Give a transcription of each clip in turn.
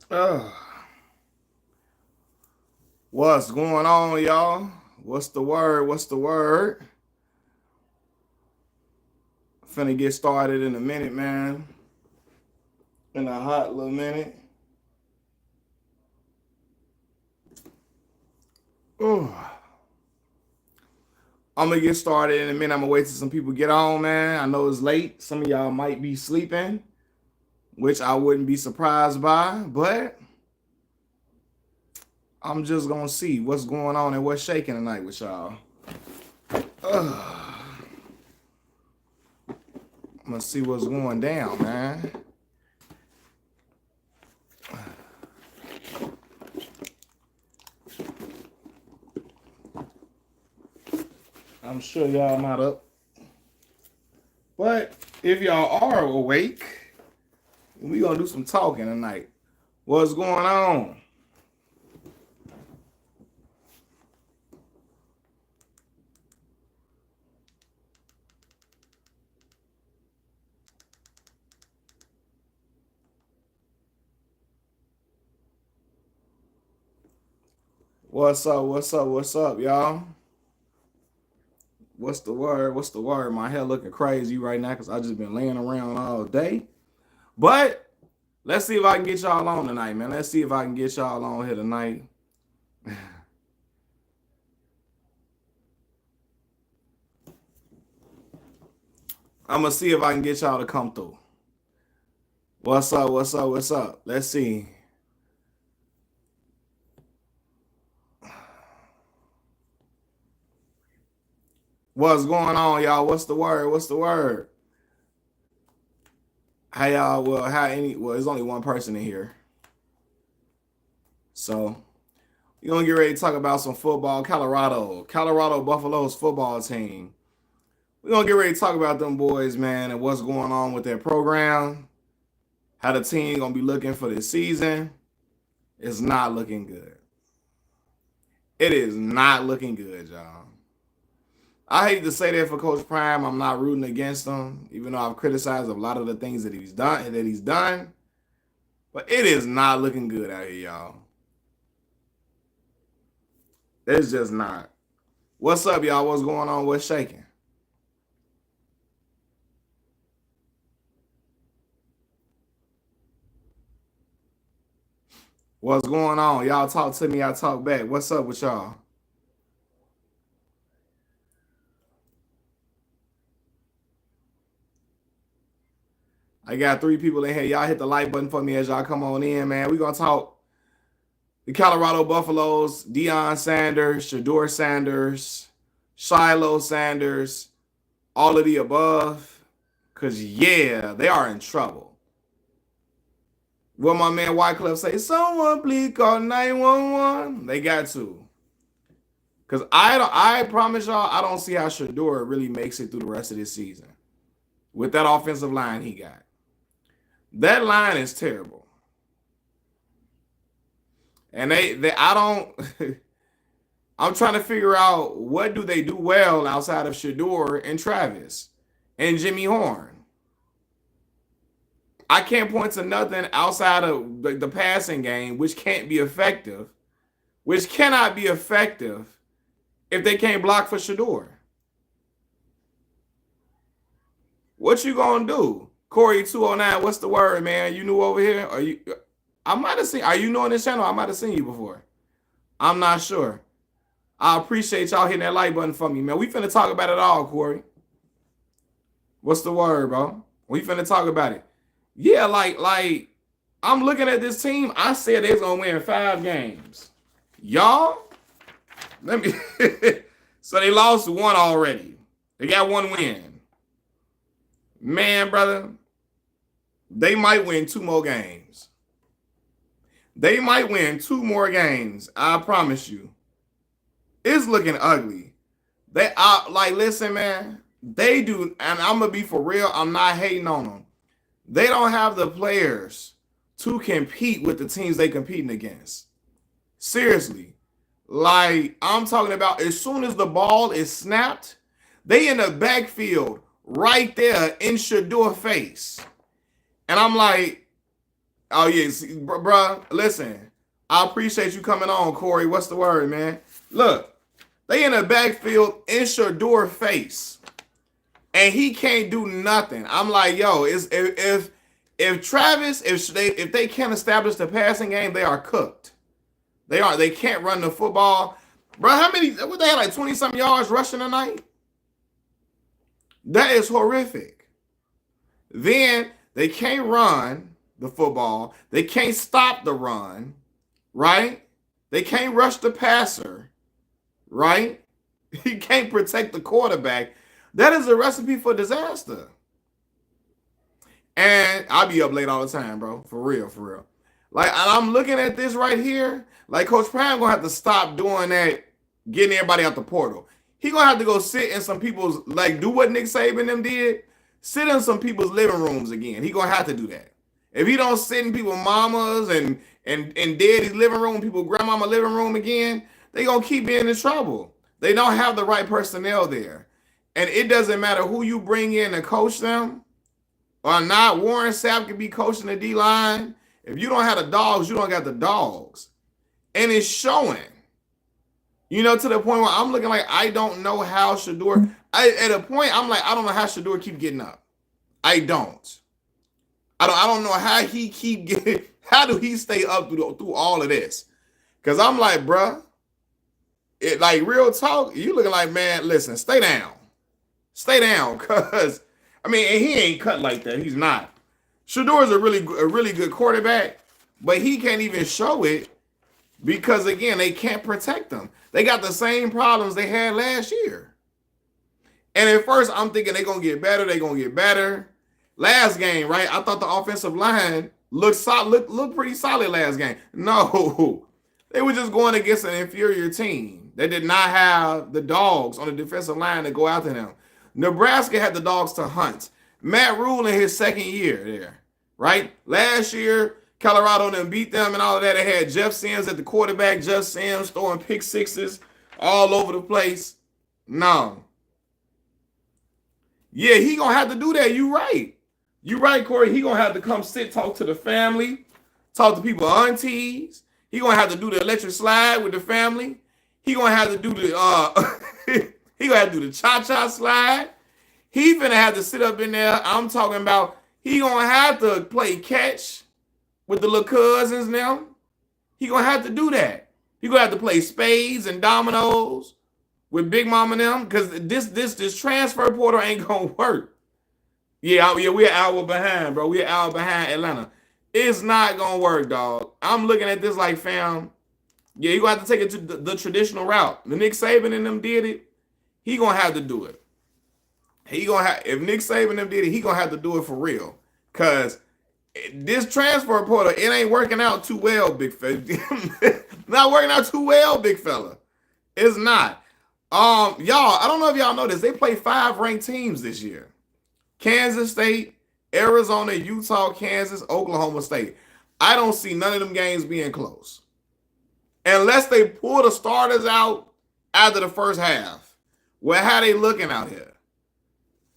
Uh, what's going on, y'all? What's the word? What's the word? Finna get started in a minute, man. In a hot little minute. Oh, I'm gonna get started in a minute. I'm gonna wait till some people get on, man. I know it's late. Some of y'all might be sleeping, which I wouldn't be surprised by, but I'm just gonna see what's going on and what's shaking tonight with y'all. I'm gonna see what's going down, man. I'm sure y'all not up. But if y'all are awake, we gonna do some talking tonight. What's going on? What's up? What's up? What's up, y'all? What's the word? What's the word? My hair looking crazy right now because I just been laying around all day. But let's see if I can get y'all on tonight, man. Let's see if I can get y'all on here tonight. I'm gonna see if I can get y'all to come through. What's up? What's up? What's up? Let's see. What's going on, y'all? What's the word? What's the word? How y'all? Well, there's only one person in here. So we're gonna get ready to talk about some football. Colorado Buffaloes football team. We're gonna get ready to talk about them boys, man, and what's going on with their program. How the team gonna be looking for this season. It's not looking good. It is not looking good, y'all. I hate to say that for Coach Prime. I'm not rooting against him, even though I've criticized a lot of the things that he's done. But it is not looking good out here, y'all. It's just not. What's up, y'all? What's going on? What's shaking? What's going on? Y'all talk to me, I talk back. What's up with y'all? I got 3 people in here. Y'all hit the like button for me as y'all come on in, man. We're going to talk the Colorado Buffaloes, Deion Sanders, Shedeur Sanders, Shiloh Sanders, all of the above. Because, yeah, they are in trouble. What my man Wycliffe say, someone please call 911. They got to. Because I promise y'all, I don't see how Shedeur really makes it through the rest of this season with that offensive line he got. That line is terrible. And I don't I'm trying to figure out what do they do well outside of Shedeur and Travis and Jimmy Horn. I can't point to nothing outside of the passing game, which can't be effective, which cannot be effective if they can't block for Shedeur. What you gonna do? Corey 209, what's the word, man? You new over here? Are you I might have seen are you new on this channel? I might have seen you before. I'm not sure. I appreciate y'all hitting that like button for me, man. We finna talk about it all, Corey. What's the word, bro? We finna talk about it. Yeah, like I'm looking at this team. I said they was gonna win 5 games. Y'all, let me. So they lost 1 already. They got 1 win. Man, brother, they might win 2 more games. They might win 2 more games. I promise you. It's looking ugly. They like listen, man. They do, and I'm gonna be for real. I'm not hating on them. They don't have the players to compete with the teams they competing against. Seriously. Like I'm talking about as soon as the ball is snapped, they in the backfield right there in Shedeur face. And I'm like, Oh yeah, see, bruh, listen. I appreciate you coming on, Corey. What's the word, man? Look, they in the backfield in Shedeur face, and he can't do nothing. I'm like, yo, is if Travis, if they can't establish the passing game, they are cooked. They can't run the football. Bro, how many, what they had, like 20 something yards rushing tonight? That is horrific. Then they can't run the football. They can't stop the run, right? They can't rush the passer, right? He can't protect the quarterback. That is a recipe for disaster. And I'll be up late all the time, bro. For real, for real. Like, I'm looking at this right here. Like, Coach Prime gonna have to stop doing that, getting everybody out the portal. He gonna have to go sit in some people's, like, do what Nick Saban them did. Sit in some people's living rooms again. He gonna have to do that. If he don't sit in people's mamas and daddy's living room, people's grandmama living room again, they gonna keep being in trouble. They don't have the right personnel there. And it doesn't matter who you bring in to coach them or not. Warren Sapp can be coaching the D-line. If you don't have the dogs, you don't got the dogs. And it's showing. You know, to the point where I'm looking like, I don't know how Shedeur, at a point, I'm like, I don't know how Shedeur keep getting up. I don't know how he keep getting, how do he stay up through all of this? Because I'm like, bruh, it, like, real talk, you looking like, man, listen, stay down. Stay down, because, I mean, and he ain't cut like that. He's not. Shedeur is a really good quarterback, but he can't even show it because, again, they can't protect them. They got the same problems they had last year. And at first, I'm thinking they're going to get better. They're going to get better. Last game, right? I thought the offensive line looked pretty solid last game. No, they were just going against an inferior team. They did not have the dogs on the defensive line to go after them. Nebraska had the dogs to hunt. Matt Rhule in his second year there, right? Last year, Colorado done beat them and all of that. They had Jeff Sims at the quarterback. Jeff Sims throwing pick sixes all over the place. No. Yeah, he going to have to do that. You right. You right, Corey. He going to have to come sit, talk to the family, talk to people, aunties. He going to have to do the electric slide with the family. He going to have to do the he going to have to do the cha-cha slide. He finna have to sit up in there. I'm talking about he gonna have to play catch with the little cousins now. He gonna have to do that. He gonna have to play spades and dominoes with Big Mama and them, because this transfer portal ain't gonna work. Yeah, we're an hour behind, bro. We're an hour behind Atlanta. It's not gonna work, dog. I'm looking at this like, fam, yeah, you gonna have to take it to the traditional route. The Nick Saban and them did it. He gonna have to do it. If Nick Saban them did it, he gonna have to do it for real. Cause this transfer portal, it ain't working out too well, big fella. Not working out too well, big fella. It's not. Y'all, I don't know if y'all know this. They play 5 ranked teams this year. Kansas State, Arizona, Utah, Kansas, Oklahoma State. I don't see none of them games being close. Unless they pull the starters out after the first half. Well, how they looking out here?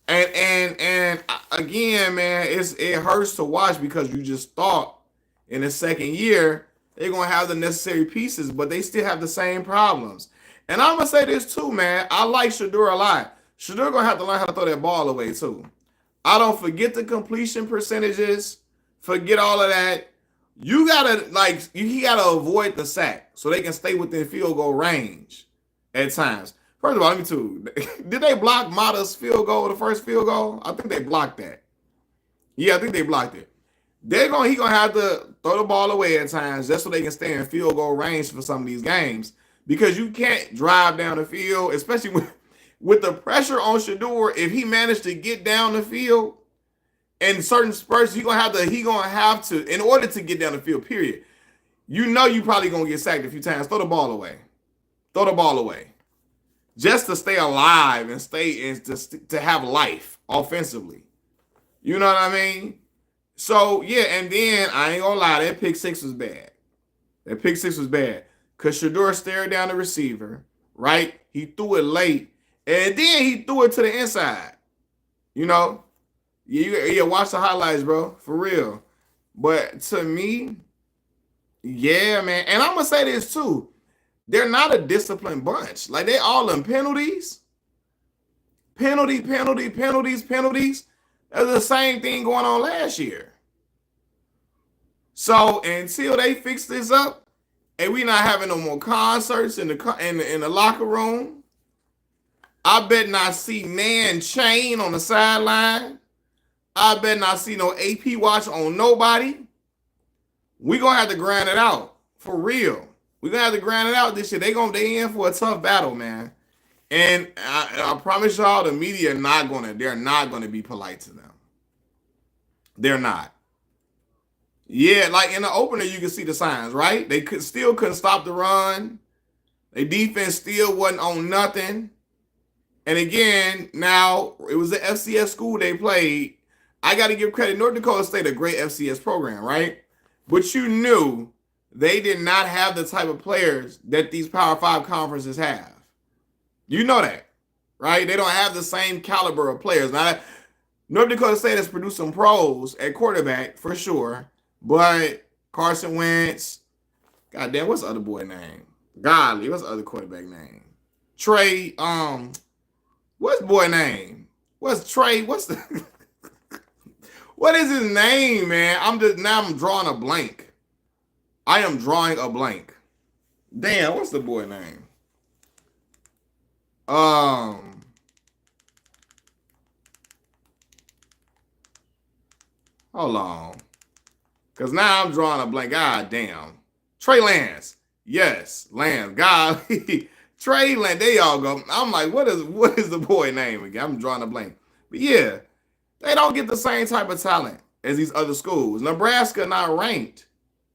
And again, man, it hurts to watch because you just thought in the second year they're gonna have the necessary pieces, but they still have the same problems. And I'm gonna say this too, man. I like Shedeur a lot. Shedeur gonna have to learn how to throw that ball away too. I don't forget the completion percentages, forget all of that. You gotta he gotta avoid the sack so they can stay within field goal range at times. First of all, let me too. Did they block Mata's field goal, the first field goal? I think they blocked that. Yeah, I think they blocked it. He gonna have to throw the ball away at times just so they can stay in field goal range for some of these games. Because you can't drive down the field, especially with the pressure on Shedeur. If he managed to get down the field in certain spurts, he gonna have to, in order to get down the field, period. You know you probably gonna get sacked a few times. Throw the ball away. Throw the ball away. Just to stay alive and to have life offensively. You know what I mean? So, yeah, and then, I ain't gonna lie, that pick six was bad. Because Shedeur stared down the receiver, right? He threw it late, and then he threw it to the inside. You know? Yeah, watch the highlights, bro. For real. But to me, yeah, man. And I'm gonna say this too. They're not a disciplined bunch. Like they all in penalties. Penalties. That's the same thing going on last year. So until they fix this up, and we not having no more concerts in the locker room, I bet not see Nan Chain on the sideline. I bet not see no AP watch on nobody. We gonna have to grind it out for real. We gonna have to grind it out this year. They in for a tough battle, man. And I promise y'all, the media they're not gonna be polite to them. They're not. Yeah, like in the opener, you can see the signs, right? They couldn't stop the run. Their defense still wasn't on nothing. And again, now it was the FCS school they played. I got to give credit. North Dakota State, a great FCS program, right? But you knew they did not have the type of players that these Power 5 conferences have. You know that, right? They don't have the same caliber of players. Now, North Dakota State has produced some pros at quarterback for sure, but Carson Wentz, goddamn, what's the other boy name? Godly, what's the other quarterback name? Trey, what's boy name? What's Trey? What's the what is his name, man? I'm drawing a blank. I am drawing a blank. Damn, what's the boy name? Hold on. Cause now I'm drawing a blank. God damn. Trey Lance. Yes, Lance. God. Trey Lance. They all go. I'm like, what is the boy name again? I'm drawing a blank. But yeah, they don't get the same type of talent as these other schools. Nebraska not ranked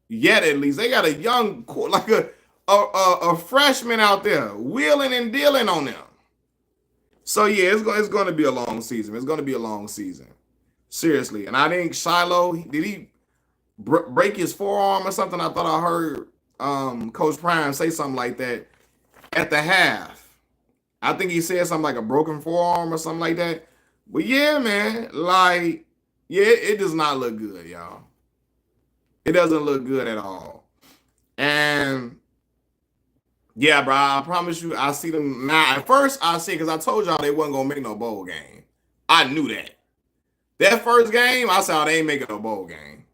yet, at least. They got a young, like a freshman out there wheeling and dealing on them. So yeah, it's going to be a long season. It's going to be a long season. Seriously. And I think Shiloh, did he break his forearm or something? I thought I heard Coach Prime say something like that at the half. I think he said something like a broken forearm or something like that. But yeah, man, like, yeah, it does not look good, y'all. It doesn't look good at all. And yeah, bro, I promise you, I see them now. At first, I see, because I told y'all they wasn't going to make no bowl game. I knew that. That first game, I saw they ain't making no bowl game.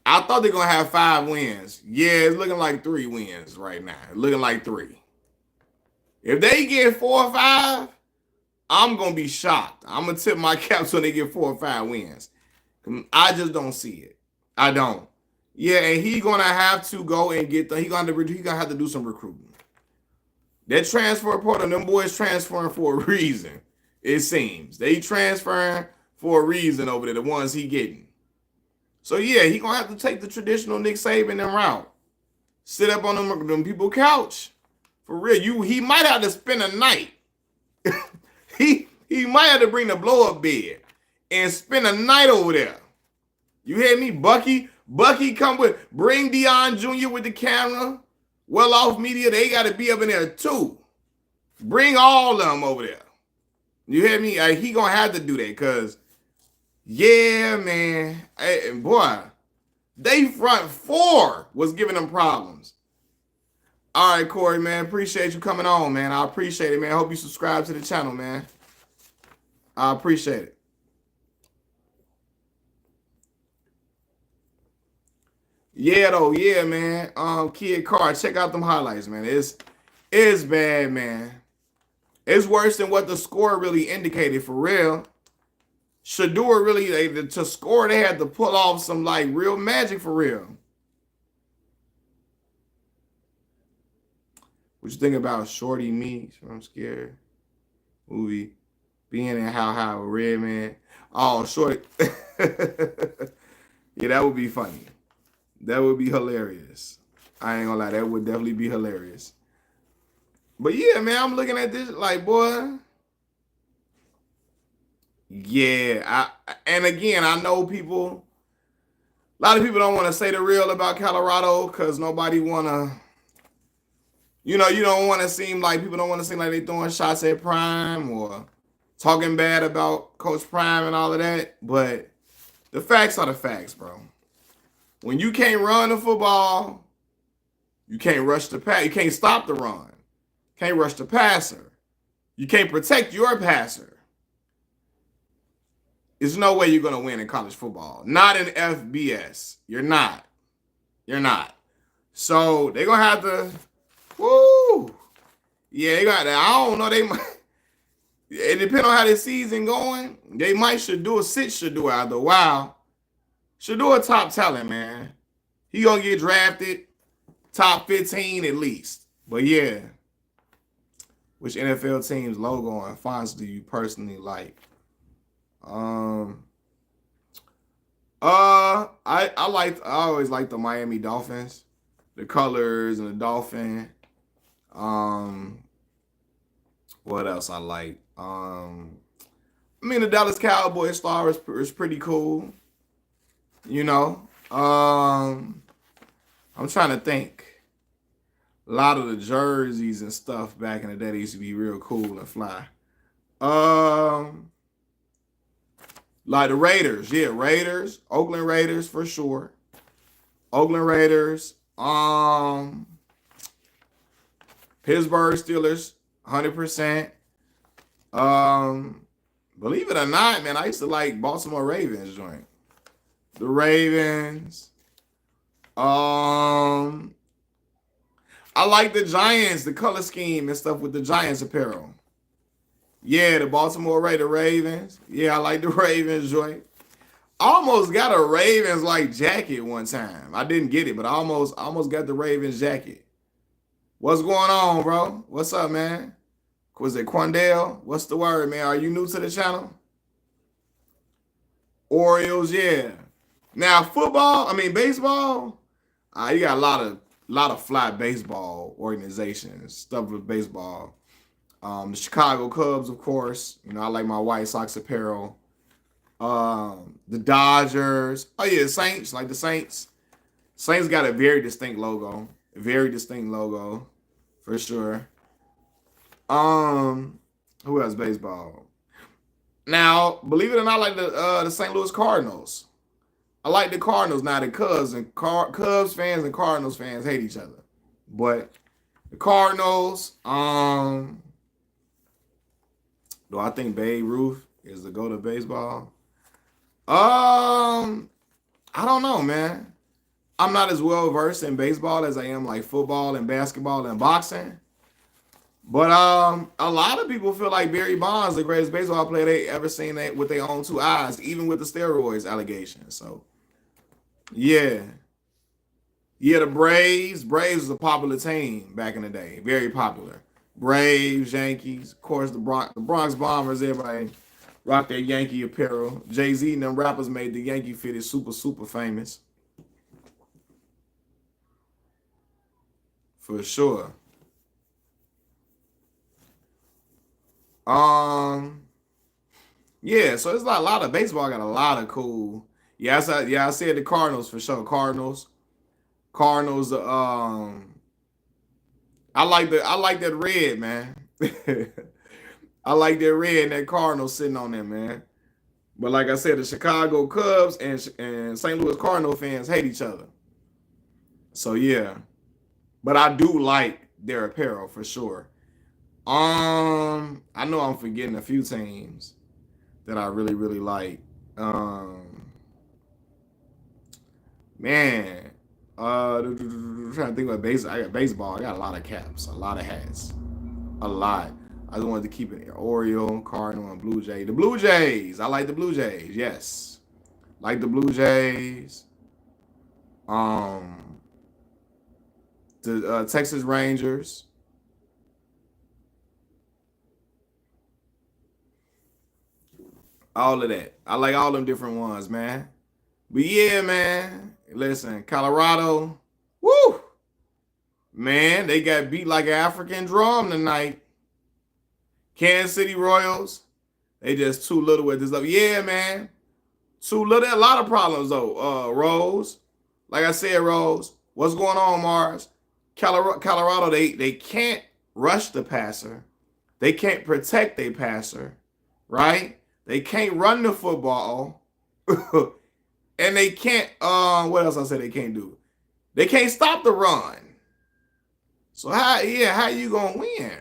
I thought they're going to have 5 wins. Yeah, it's looking like 3 wins right now. It's looking like 3. If they get 4 or 5, I'm going to be shocked. I'm going to tip my cap when they get 4 or 5 wins. I just don't see it. I don't. Yeah, and he's going to have to go and get he's going to have to do some recruiting. That transfer portal, them boys transferring for a reason, it seems. They transferring for a reason over there, the ones he getting. So yeah, he going to have to take the traditional Nick Saban route. Sit up on them people couch. For real, he might have to spend a night. he might have to bring the blow-up bed and spend a night over there. You hear me? Bucky bring Deion Jr. with the camera. Well off media, they got to be up in there too. Bring all of them over there. You hear me? He going to have to do that because, yeah, man. Hey, boy, they front 4 was giving them problems. All right, Corey, man. Appreciate you coming on, man. I appreciate it, man. I hope you subscribe to the channel, man. I appreciate it. Yeah, though. Yeah, man. Kid Carr, check out them highlights, man. It's bad, man. It's worse than what the score really indicated, for real. Shedeur really, to score, they had to pull off some, like, real magic, for real. What you think about Shorty Me? I'm scared. Movie. Being in How with Redman. Oh, Shorty. Yeah, that would be funny. That would be hilarious. I ain't gonna lie, that would definitely be hilarious. But yeah, man, I'm looking at this like, boy. Yeah, and again, I know people, a lot of people don't want to say the real about Colorado because nobody want to, you don't want to seem like, people don't want to seem like they throwing shots at Prime or talking bad about Coach Prime and all of that. But the facts are the facts, bro. When you can't run the football, you can't rush the pass. You can't stop the run. Can't rush the passer. You can't protect your passer. There's no way you're going to win in college football. Not in FBS. You're not. You're not. So they're going to have to, woo. Yeah, they got that. I don't know. They might. It depends on how this season going. They might should do a should do it after a while. Should do a top talent, man. He going to get drafted top 15 at least. But yeah. Which NFL team's logo and fonts do you personally like? I always like the Miami Dolphins, the colors and the dolphin. What else I like? The Dallas Cowboys star is pretty cool. You know, I'm trying to think. A lot of the jerseys and stuff back in the day, they used to be real cool and fly. Like the Raiders, yeah, Raiders, Oakland Raiders for sure. Oakland Raiders, Pittsburgh Steelers, 100%. Believe it or not, man, I used to like Baltimore Ravens joint. The Ravens. I like the Giants, the color scheme and stuff with the Giants apparel. Yeah, the Baltimore Ravens. Yeah, I like the Ravens joint. I almost got a Ravens like jacket one time. I didn't get it, but I almost got the Ravens jacket. What's going on, bro? What's up, man? Was it Quandale? What's the word, man? Are you new to the channel? Orioles, yeah. Now baseball. You got a lot of fly baseball organizations, stuff with baseball. The Chicago Cubs, of course. You know, I like my White Sox apparel. The Dodgers. Oh yeah, Saints, like the Saints. Saints got a very distinct logo. For sure. Who else baseball? Now, believe it or not, I like the St. Louis Cardinals. I like the Cardinals. Now the Cubs fans and Cardinals fans hate each other. But the Cardinals, do I think Babe Ruth is the GOAT of baseball? I don't know, man. I'm not as well versed in baseball as I am like football and basketball and boxing. But a lot of people feel like Barry Bonds, the greatest baseball player they ever seen with their own two eyes, even with the steroids allegations. So, yeah. Yeah, the Braves. Braves was a popular team back in the day. Very popular. Braves, Yankees. Of course, the Bronx Bombers, everybody rock their Yankee apparel. Jay-Z and them rappers made the Yankee fitted super, super famous. For sure. Yeah, so it's like a lot of baseball got a lot of cool. I said the Cardinals for sure. Cardinals. I like that red, man. I like that red and that Cardinals sitting on there, man. But like I said, the Chicago Cubs and St. Louis Cardinal fans hate each other. So yeah. But I do like their apparel for sure. I know I'm forgetting a few teams that I really, really like. Man, I'm trying to think about baseball. I got baseball. I got a lot of caps, a lot of hats, a lot. I just wanted to keep it Oriole, Cardinal, and Blue Jay. The Blue Jays. I like the Blue Jays. Yes, like the Blue Jays. The Texas Rangers. All of that. I like all them different ones, man. But yeah, man. Listen, Colorado. Woo! Man, they got beat like an African drum tonight. Kansas City Royals. They just too little with this stuff. Yeah, man. Too little. A lot of problems, though. Rose. Like I said, Rose. What's going on, Mars? Colorado, they can't rush the passer. They can't protect their passer. Right? They can't run the football. And And they can't, what else I said they can't do? They can't stop the run. So how you gonna win?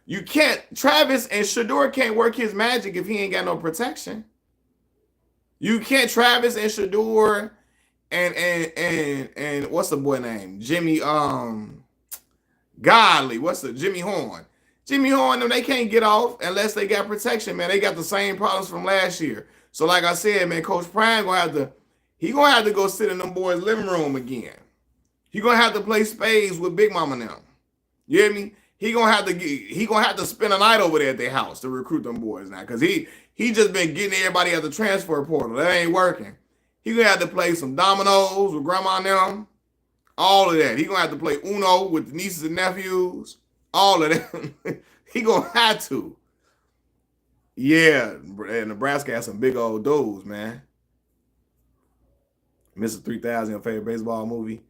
You can't, Travis and Shedeur can't work his magic if he ain't got no protection. You can't, Travis and Shedeur and what's the boy name? Jimmy Godley. What's the Jimmy Horn? Jimmy Horn, them, they can't get off unless they got protection, man. They got the same problems from last year. So like I said, man, Coach Prime gonna have to go sit in them boys' living room again. He gonna have to play spades with Big Mama now. You hear me? He gonna have to spend a night over there at their house to recruit them boys now, cause he just been getting everybody at the transfer portal. That ain't working. He gonna have to play some dominoes with grandma and them. All of that. He gonna have to play Uno with the nieces and nephews. All of that. He gonna have to. Yeah, Nebraska has some big old dudes, man. Mr. 3000, your favorite baseball movie?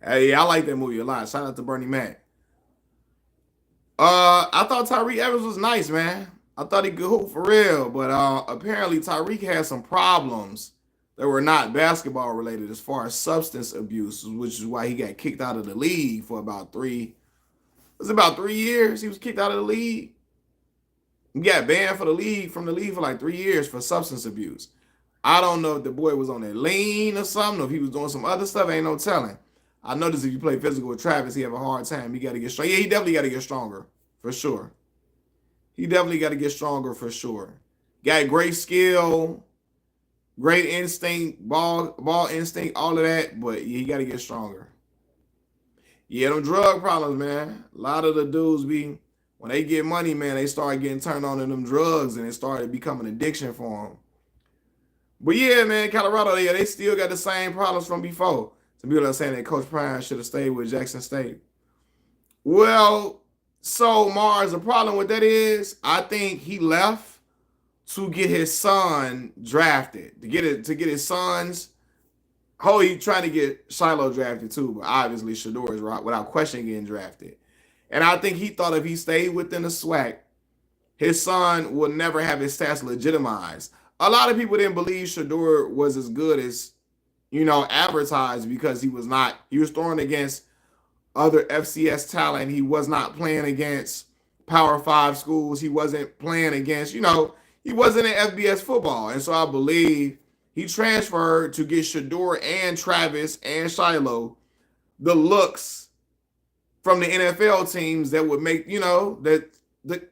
Hey, I like that movie a lot. Shout out to Bernie Mac. I thought Tyreek Evans was nice, man. I thought he could hoop for real, but apparently Tyreek had some problems that were not basketball related as far as substance abuse, which is why he got kicked out of the league for about 3 years. He was kicked out of the league. He got banned from the league for like 3 years for substance abuse. I don't know if the boy was on that lean or something, or if he was doing some other stuff. Ain't no telling. I noticed if you play physical with Travis, he have a hard time. He got to get strong. Yeah, he definitely got to get stronger, for sure. He definitely got to get stronger, for sure. Got great skill, great instinct, ball instinct, all of that, but he got to get stronger. Yeah, them drug problems, man. A lot of the dudes when they get money, man, they start getting turned on to them drugs, and it started becoming an addiction for them. But yeah, man, Colorado, yeah, they still got the same problems from before. Some people are saying that Coach Prime should have stayed with Jackson State. Well, so Mars, the problem with that is, I think he left to get his son drafted, to get his sons. Oh, he trying to get Shiloh drafted too, but obviously Shedeur is right, without question getting drafted. And I think he thought if he stayed within the SWAC, his son would never have his stats legitimized. A lot of people didn't believe Shedeur was as good as, advertised, because he was throwing against other FCS talent. He was not playing against Power 5 schools. He wasn't playing against, he wasn't in FBS football. And so I believe he transferred to get Shedeur and Travis and Shiloh the looks from the NFL teams that would make, that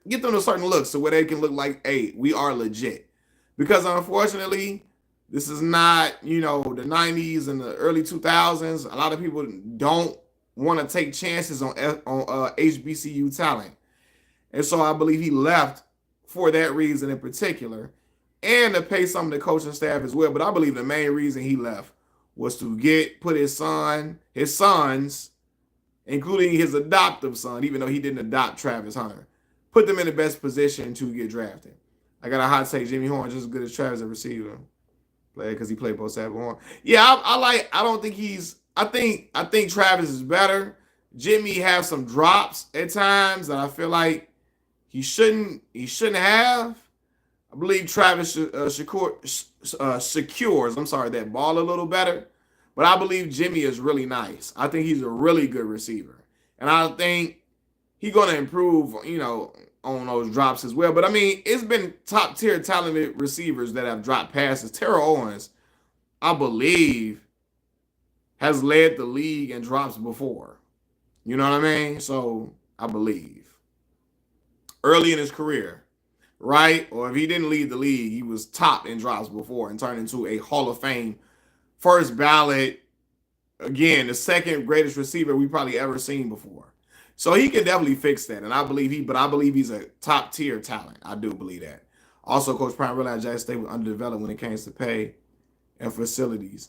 get them a certain look so where they can look like, hey, we are legit. Because unfortunately, this is not, the 90s and the early 2000s. A lot of people don't want to take chances on HBCU talent. And so I believe he left for that reason in particular, and to pay some of the coaching staff as well. But I believe the main reason he left was to put his sons, including his adoptive son, even though he didn't adopt Travis Hunter, put them in the best position to get drafted. I got a hot take. Jimmy Horn just as good as Travis at receiver, because he played both sides of Horn. Yeah, I think Travis is better. Jimmy has some drops at times that I feel like he shouldn't have. I believe Travis secures that ball a little better, but I believe Jimmy is really nice. I think he's a really good receiver, and I think he's going to improve, on those drops as well. But I mean, it's been top tier talented receivers that have dropped passes. Terrell Owens, I believe, has led the league in drops before. You know what I mean? So I believe early in his career, right? Or if he didn't lead the league, he was top in drops before and turned into a Hall of Fame first ballot. Again, the second greatest receiver we probably ever seen before. So he can definitely fix that. And I believe he's a top tier talent. I do believe that. Also, Coach Prime realized Jackson State was underdeveloped when it came to pay and facilities.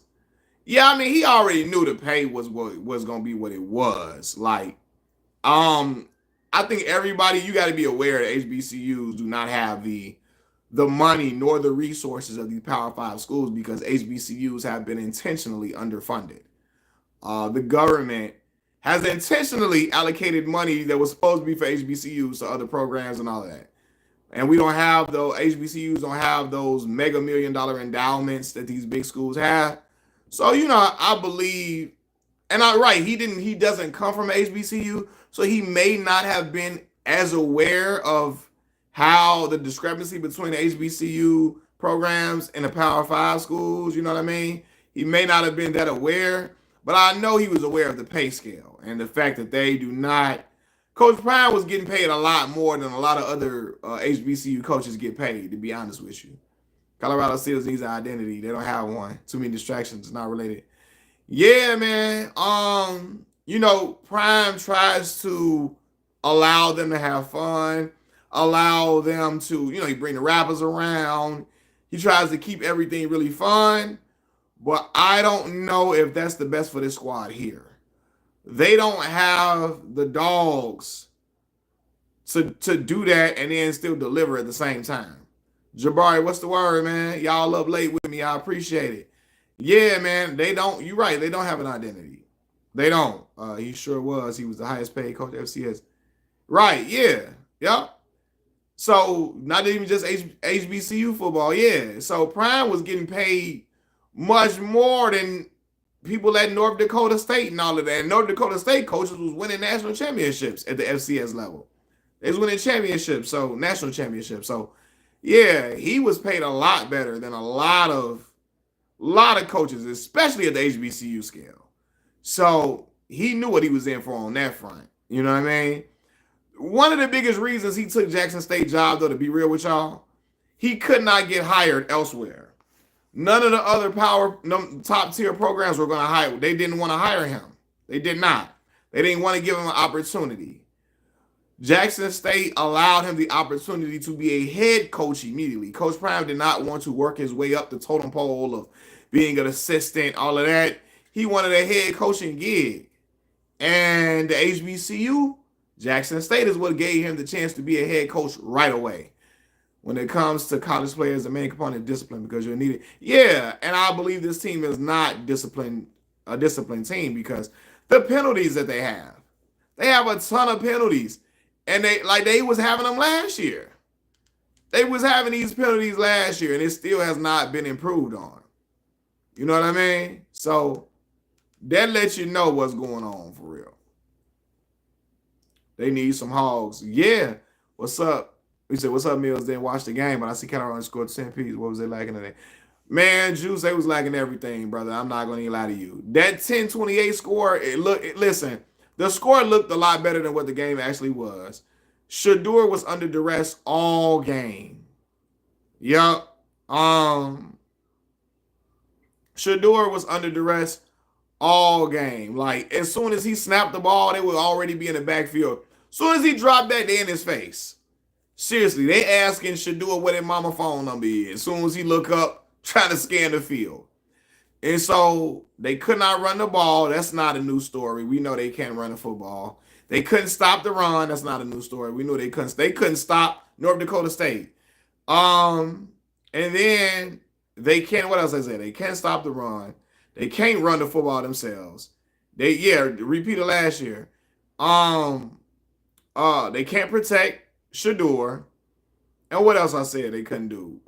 Yeah, I mean, he already knew the pay was going to be what it was. Like, I think everybody, you got to be aware that HBCUs do not have the money nor the resources of these Power 5 schools, because HBCUs have been intentionally underfunded. The government has intentionally allocated money that was supposed to be for HBCUs to other programs and all of that. And we don't have those, HBCUs don't have those mega $1 million endowments that these big schools have. So, I believe, and he doesn't come from HBCU, so he may not have been as aware of how the discrepancy between the HBCU programs and the Power Five schools, you know what I mean? He may not have been that aware, but I know he was aware of the pay scale and the fact that they do not. Coach Prime was getting paid a lot more than a lot of other HBCU coaches get paid, to be honest with you. Colorado still needs an identity. They don't have one. Too many distractions, not related. Yeah, man. Prime tries to allow them to have fun, allow them to, he bring the rappers around. He tries to keep everything really fun, but I don't know if that's the best for this squad here. They don't have the dogs to do that and then still deliver at the same time. Jabari, what's the word, man? Y'all up late with me. I appreciate it. Yeah, man, they don't. You're right. They don't have an identity. They don't. He sure was. He was the highest paid coach at FCS. Right, yeah. Yep. So, not even just HBCU football, yeah. So, Prime was getting paid much more than people at North Dakota State and all of that. And North Dakota State coaches was winning national championships at the FCS level. They was winning championships, so national championships. So, yeah, he was paid a lot better than a lot of coaches, especially at the HBCU scale. So he knew what he was in for on that front. You know what I mean? One of the biggest reasons he took Jackson State job, though, to be real with y'all, he could not get hired elsewhere. None of the other top tier programs were going to hire. They didn't want to hire him. They did not. They didn't want to give him an opportunity. Jackson State allowed him the opportunity to be a head coach immediately. Coach Prime did not want to work his way up the totem pole of being an assistant, all of that. He wanted a head coaching gig. And the HBCU, Jackson State is what gave him the chance to be a head coach right away. When it comes to college players, the main component is discipline because you'll need it. Yeah, and I believe this team is not a disciplined team because the penalties that they have a ton of penalties. And they was having them last year. They was having these penalties last year, and it still has not been improved on. You know what I mean? So that lets you know what's going on for real. They need some hogs. Yeah. What's up? We said, what's up, Mills? Didn't watch the game, but I see Colorado scored 10 pieces. What was they lacking today? Man, Juice, they was lacking everything, brother. I'm not going to lie to you. That 10-28 score, listen, the score looked a lot better than what the game actually was. Shedeur was under duress all game. Yup. Shedeur was under duress all game. Like, as soon as he snapped the ball, they would already be in the backfield. As soon as he dropped that, they in his face. Seriously, they asking Shedeur what his mama phone number is. As soon as he look up, trying to scan the field. And so they could not run the ball. That's not a new story. We know they can't run the football. They couldn't stop the run. That's not a new story. We knew they couldn't. They couldn't stop North Dakota State. And then they can't. What else I said? They can't stop the run. They can't run the football themselves. Repeat of last year. They can't protect Shedeur. And what else I said they couldn't do?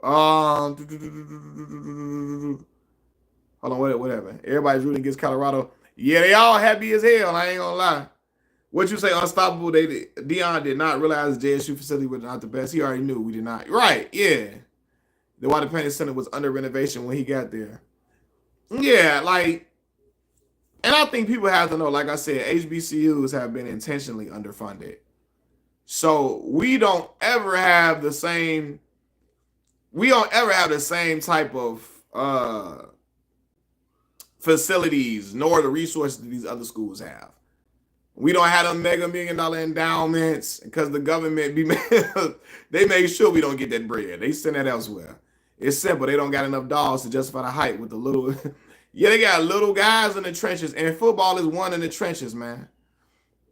Hold on, whatever. Everybody's rooting against Colorado. Yeah, they all happy as hell. I ain't gonna lie. What you say, unstoppable? Deion did not realize the JSU facility was not the best. He already knew we did not. Right? Yeah. The White Pennant Center was under renovation when he got there. Yeah, and I think people have to know. Like I said, HBCUs have been intentionally underfunded. So we don't ever have the same. We don't ever have the same type of facilities nor the resources that these other schools have. We don't have them mega $1 million endowments because the government they make sure we don't get that bread. They send that elsewhere. It's simple. They don't got enough dollars to justify the hype with the little. Yeah, they got little guys in the trenches, and football is won in the trenches, man.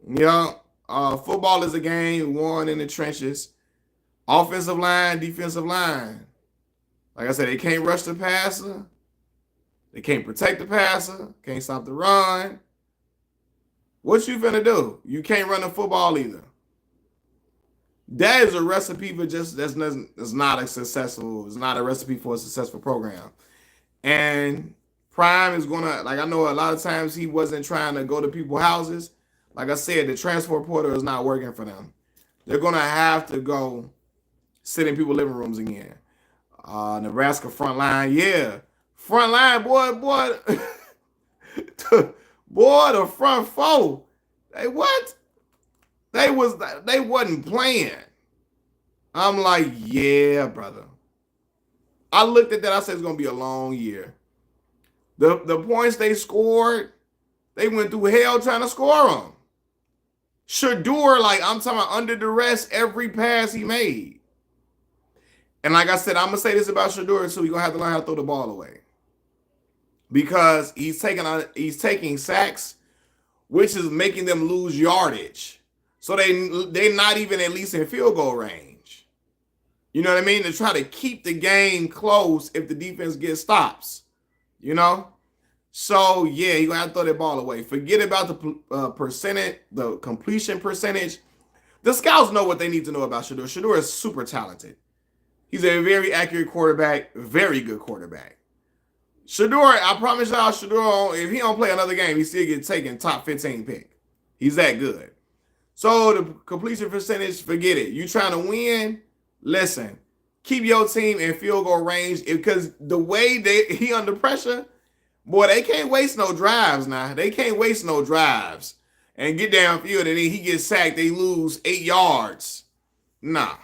Yeah, football is a game won in the trenches. Offensive line, defensive line. Like I said, they can't rush the passer. They can't protect the passer. Can't stop the run. What you finna do? You can't run the football either. That is a recipe for just that's not a successful. It's not a recipe for a successful program. And Prime is gonna like I know a lot of times he wasn't trying to go to people's houses. Like I said, the transfer portal is not working for them. They're gonna have to go sit in people's living rooms again. Nebraska front line, yeah, front line, boy, boy, the front four. They what? They wasn't playing. I'm like, yeah, brother. I looked at that. I said it's gonna be a long year. The points they scored, they went through hell trying to score them. Shedeur, like I'm talking about under duress every pass he made. And like I said, I'm gonna say this about Shedeur too. You're gonna have to learn how to throw the ball away. Because he's taking sacks, which is making them lose yardage. So they're not even at least in field goal range. You know what I mean? To try to keep the game close if the defense gets stops. You know? So, yeah, you're going to have to throw that ball away. Forget about the percentage, the completion percentage. The scouts know what they need to know about Shedeur. Shedeur is super talented. He's a very accurate quarterback, very good quarterback. Shedeur, I promise y'all, Shedeur, if he don't play another game, he still get taken top 15 pick. He's that good. So the completion percentage, forget it. You trying to win? Listen, keep your team in field goal range because the way he under pressure, boy, they can't waste no drives now. They can't waste no drives and get downfield and then he gets sacked. They lose 8 yards. Nah.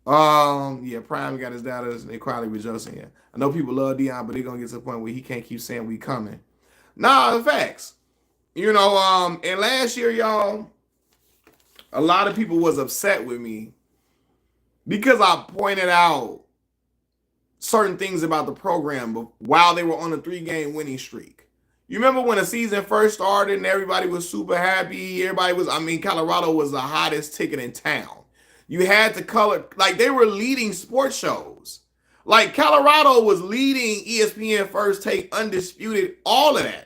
Yeah, Prime got his doubters and they quietly rejoicing. Yeah, I know people love Deion, but they're gonna get to the point where he can't keep saying we coming. Nah, facts. You know, and last year, y'all, a lot of people was upset with me because I pointed out certain things about the program while they were on a 3-game winning streak. You remember when the season first started and everybody was super happy? Colorado was the hottest ticket in town. You had to color, like they were leading sports shows. Like Colorado was leading ESPN First Take, Undisputed, all of that.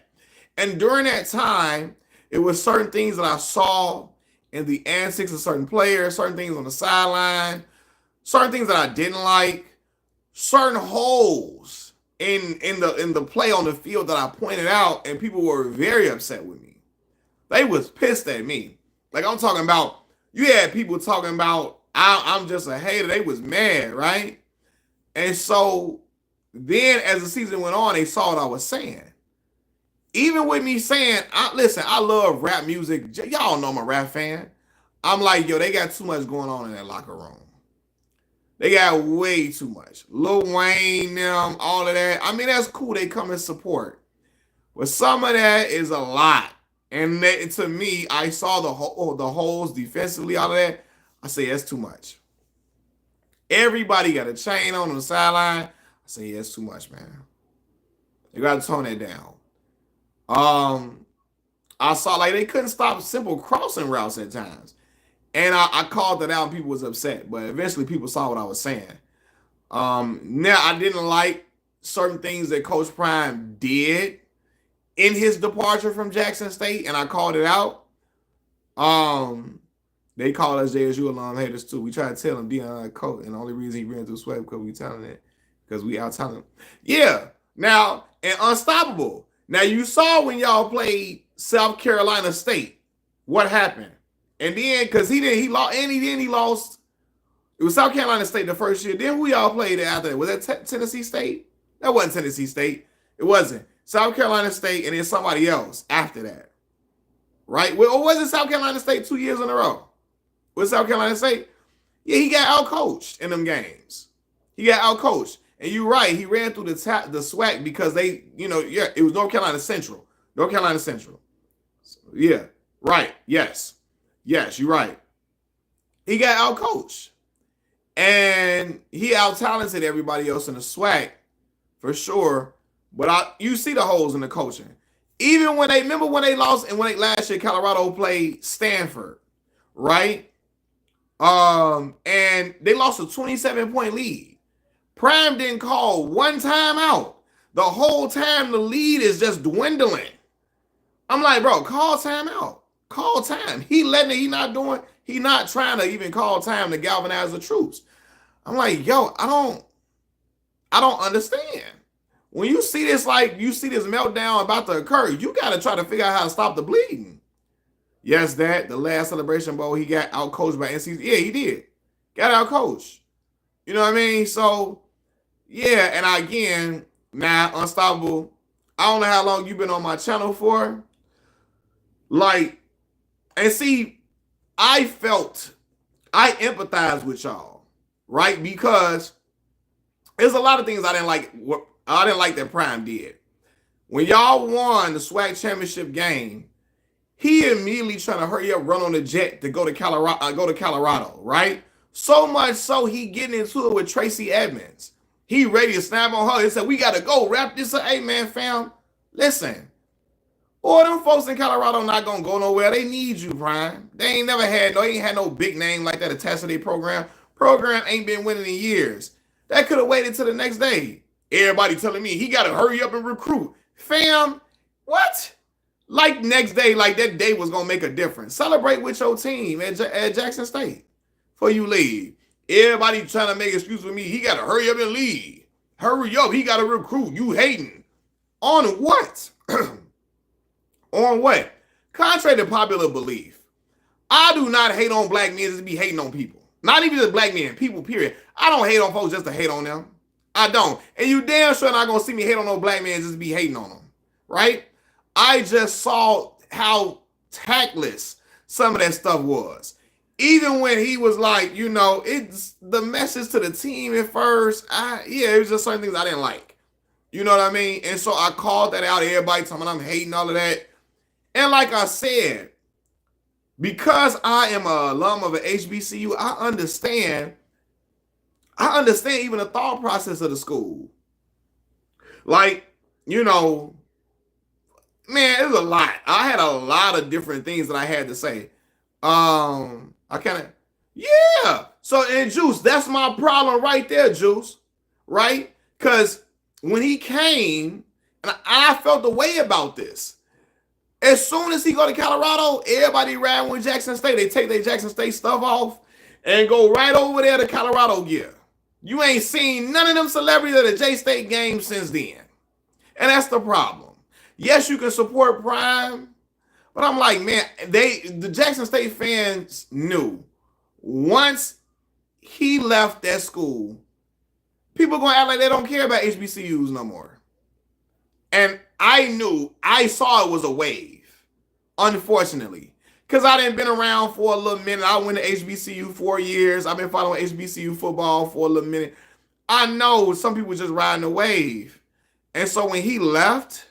And during that time, it was certain things that I saw in the antics of certain players, certain things on the sideline, certain things that I didn't like, certain holes in the play on the field that I pointed out, and people were very upset with me. They was pissed at me. Like I'm talking about, you had people talking about I'm just a hater. They was mad, right? And so then as the season went on, they saw what I was saying. Even with me saying, I love rap music. Y'all know I'm a rap fan. I'm like, yo, they got too much going on in that locker room. They got way too much. Lil Wayne, them, all of that. I mean, that's cool. They come and support. But some of that is a lot. And to me, I saw the holes defensively, all of that. I say, that's too much. Everybody got a chain on the sideline. I say, yeah, that's too much, man. You got to tone that down. I saw like they couldn't stop simple crossing routes at times. And I called it out and people was upset. But eventually people saw what I was saying. Now I didn't like certain things that Coach Prime did in his departure from Jackson State, and I called it out. They call us JSU alum haters too. We try to tell him Deion coach, and the only reason he ran through sweat because we telling it because we out telling him. Yeah. Now and unstoppable. Now you saw when y'all played South Carolina State, what happened, and then because he lost. It was South Carolina State the first year. Then who y'all played after that? Was that Tennessee State? That wasn't Tennessee State. It wasn't. South Carolina State and then somebody else after that. Right? Or was it South Carolina State 2 years in a row? Was South Carolina State? Yeah, he got out-coached in them games. He got out-coached. And you're right. He ran through the SWAC because they, it was North Carolina Central. North Carolina Central. So, yeah. Right. Yes. Yes, you're right. He got out-coached. And he out-talented everybody else in the SWAC for sure. But you see the holes in the coaching. Even when they lost and when last year Colorado played Stanford, right? And they lost a 27-point lead. Prime didn't call one timeout. The whole time the lead is just dwindling. I'm like, bro, call timeout. Call time. He He not trying to even call time to galvanize the troops. I'm like, yo, I don't understand. When you see this, like you see this meltdown about to occur, you got to try to figure out how to stop the bleeding. Yes, that the last Celebration Bowl, he got out coached by NC. Yeah, he did. Got out coached. You know what I mean? So, yeah, and again, now Unstoppable. I don't know how long you've been on my channel for. Like, and see, I empathize with y'all, right? Because there's a lot of things I didn't like. I didn't like that Prime did. When y'all won the SWAC championship game, he immediately trying to hurry up, run on the jet to go to Colorado, right? So much so he getting into it with Tracy Edmonds. He ready to snap on her. He said, we got to go wrap this up. Hey, man, fam, listen. Boy, them folks in Colorado not going to go nowhere. They need you, Prime. They ain't had no big name like that attached to their program. Program ain't been winning in years. That could have waited till the next day. Everybody telling me he got to hurry up and recruit. Fam, what? Like next day, like that day was going to make a difference. Celebrate with your team at Jackson State before you leave. Everybody trying to make excuse with me. He got to hurry up and leave. Hurry up. He got to recruit. You hating. On what? On what? Contrary to popular belief, I do not hate on black men just to be hating on people. Not even just black men, people, period. I don't hate on folks just to hate on them. I don't. And you damn sure not going to see me hate on no black man just to be hating on them. Right? I just saw how tactless some of that stuff was. Even when he was like, you know, it's the message to the team at first. It was just certain things I didn't like. You know what I mean? And so I called that out. Everybody telling me I'm hating all of that. And like I said, because I am an alum of an HBCU, I understand even the thought process of the school. Like, you know, man, it was a lot. I had a lot of different things that I had to say. So, and Juice, that's my problem right there, Juice. Right? Because when he came, and I felt the way about this. As soon as he go to Colorado, everybody riding with Jackson State. They take their Jackson State stuff off and go right over there to Colorado gear. You ain't seen none of them celebrities at the J-State game since then. And that's the problem. Yes, you can support Prime, but I'm like, man, the Jackson State fans knew once he left that school, people going to act like they don't care about HBCUs no more. And I saw it was a wave, unfortunately, because I didn't been around for a little minute. I went to HBCU 4 years. I've been following HBCU football for a little minute. I know some people just riding the wave. And so when he left,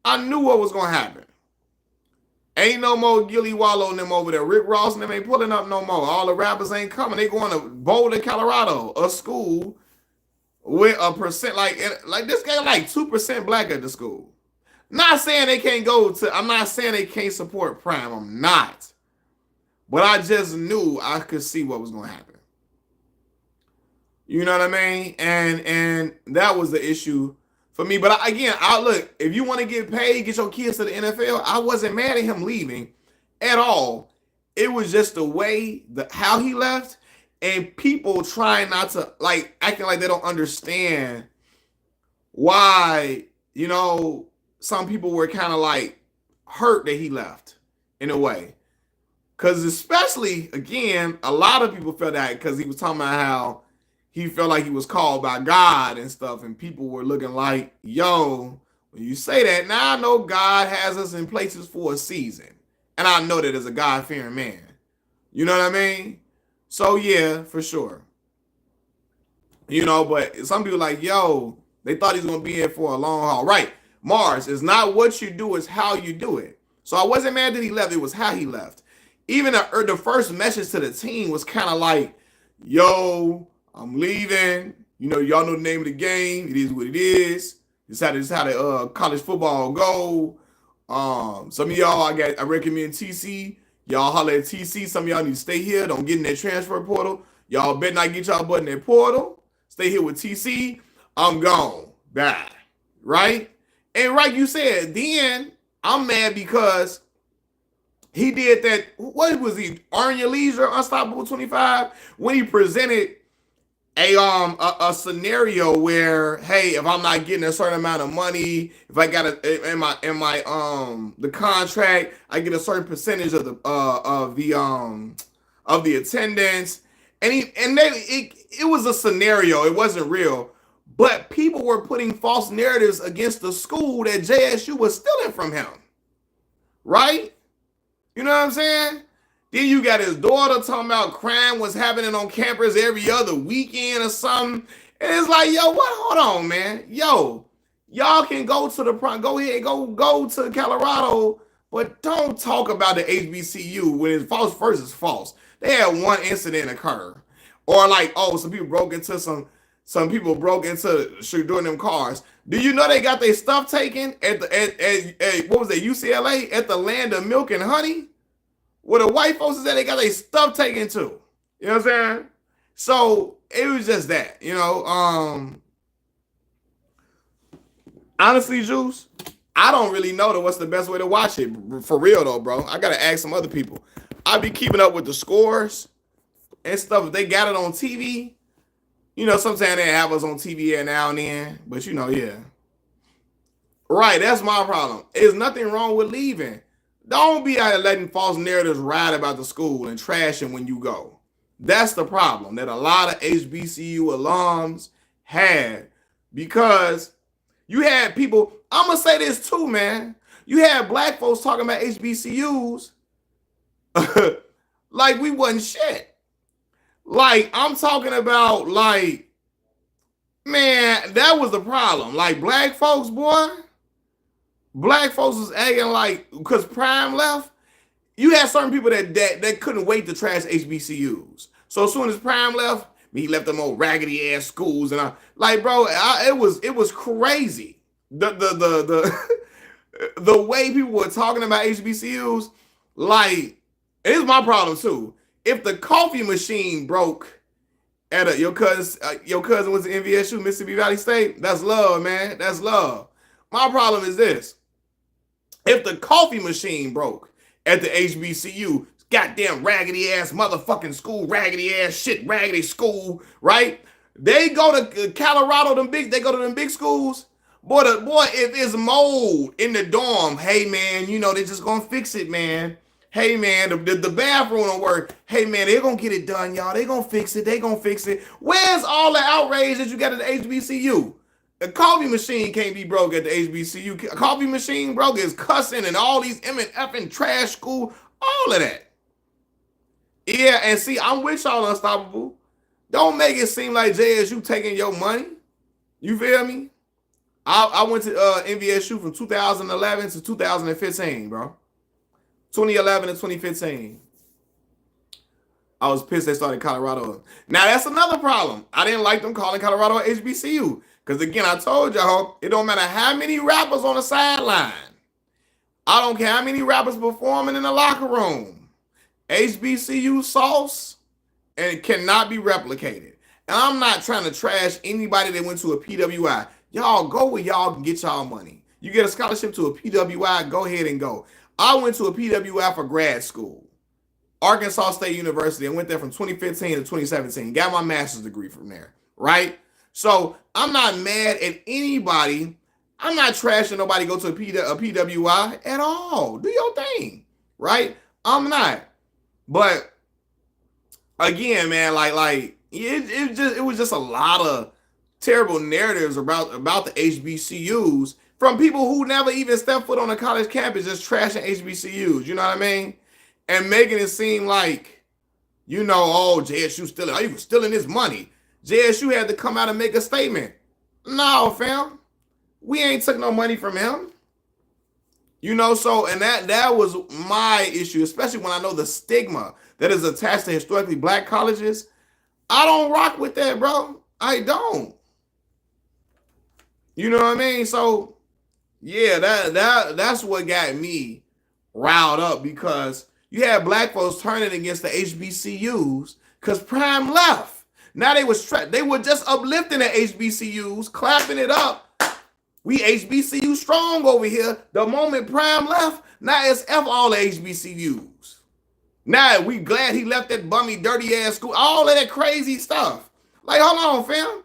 I knew what was going to happen. Ain't no more Gilly Wallow and them over there. Rick Ross and them ain't pulling up no more. All the rappers ain't coming. They going to Boulder, Colorado, a school with a percent, like this guy like 2% black at the school. Not saying they can't I'm not saying they can't support Prime. I'm not. But I just knew I could see what was going to happen. You know what I mean? And that was the issue for me. But again, look, if you want to get paid, get your kids to the NFL, I wasn't mad at him leaving at all. It was just the way, how he left. And people trying not to, like, acting like they don't understand why, you know, some people were kind of like hurt that he left in a way. Because especially, again, a lot of people felt that because he was talking about how he felt like he was called by God and stuff. And people were looking like, yo, when you say that, now I know God has us in places for a season. And I know that as a God-fearing man. You know what I mean? So, yeah, for sure. You know, but some people like, yo, they thought he was going to be here for a long haul. Right. Mars, it's not what you do, it's how you do it. So I wasn't mad that he left. It was how he left. Even the first message to the team was kind of like, yo, I'm leaving. You know, y'all know the name of the game. It is what it is. This is how the college football go. Some of y'all, I recommend TC. Y'all holler at TC. Some of y'all need to stay here. Don't get in that transfer portal. Y'all better not get y'all butt in that portal. Stay here with TC. I'm gone. Bye. Right? And like you said, then I'm mad because He did that. What was he? Earn Your Leisure, Unstoppable 25, when he presented a scenario where, hey, if I'm not getting a certain amount of money, if I got a in my the contract, I get a certain percentage of the attendance, and it was a scenario. It wasn't real, but people were putting false narratives against the school that JSU was stealing from him, right? You know what I'm saying? Then you got his daughter talking about crime was happening on campus every other weekend or something. And it's like, yo, what? Hold on, man. Yo, y'all can go to go ahead, go to Colorado, but don't talk about the HBCU when it's false versus false. They had one incident occur. Or like, oh, some people broke into during them cars. Do you know they got their stuff taken at what was it, UCLA, at the Land of Milk and Honey? Where the white folks is at, they got their stuff taken too. You know what I'm saying? So it was just that, honestly, Juice, I don't really know what's the best way to watch it. For real though, bro. I gotta ask some other people. I be keeping up with the scores and stuff. If they got it on TV, sometimes they have us on TV every now and then. But yeah. Right, that's my problem. There's nothing wrong with leaving. Don't be out letting false narratives ride about the school and trashing when you go. That's the problem that a lot of HBCU alums had, because you had people, I'm going to say this too, man. You had black folks talking about HBCUs like we wasn't shit. Like, I'm talking about, like, man, that was the problem. Like, black folks, boy, black folks was acting like, because Prime left, you had certain people that couldn't wait to trash HBCUs. So as soon as Prime left, he left them old raggedy ass schools, and it was crazy. The way people were talking about HBCUs, like, it's my problem too. If the coffee machine broke at your cousin was in MVSU, Mississippi Valley State, that's love, man. That's love. My problem is this. If the coffee machine broke at the HBCU, goddamn raggedy ass motherfucking school, raggedy ass shit, raggedy school, right? They go to Colorado, they go to them big schools. Boy, if it's mold in the dorm, hey man, they just gonna fix it, man. Hey man, the bathroom don't work. Hey man, they're gonna get it done, y'all. They gonna fix it. They gonna fix it. Where's all the outrage that you got at the HBCU? The coffee machine can't be broke at the HBCU. A coffee machine broke is cussing and all these M&F and trash school, all of that. Yeah, and see, I'm with y'all, Unstoppable. Don't make it seem like JSU taking your money. You feel me? I went to MVSU from 2011 to 2015, bro. 2011 to 2015. I was pissed they started Colorado. Now, that's another problem. I didn't like them calling Colorado HBCU. Because, again, I told y'all, it don't matter how many rappers on the sideline. I don't care how many rappers performing in the locker room. HBCU sauce, and it cannot be replicated. And I'm not trying to trash anybody that went to a PWI. Y'all go where y'all can get y'all money. You get a scholarship to a PWI, go ahead and go. I went to a PWI for grad school. Arkansas State University. I went there from 2015 to 2017. Got my master's degree from there, right? So I'm not mad at anybody. I'm not trashing nobody go to a PWI at all. Do your thing, right? I'm not. But again, man, it was just a lot of terrible narratives about the HBCUs from people who never even stepped foot on a college campus, just trashing HBCUs. You know what I mean? And making it seem like, oh, JSU stealing. Oh, you were stealing this money. JSU had to come out and make a statement. No, fam. We ain't took no money from him. So, and that was my issue, especially when I know the stigma that is attached to historically black colleges. I don't rock with that, bro. I don't. You know what I mean? So, yeah, that's what got me riled up, because you had black folks turning against the HBCUs because Prime left. Now they were just uplifting the HBCUs, clapping it up. We HBCU strong over here. The moment Prime left, now it's F all the HBCUs. Now we glad he left that bummy, dirty ass school. All of that crazy stuff. Like, hold on, fam.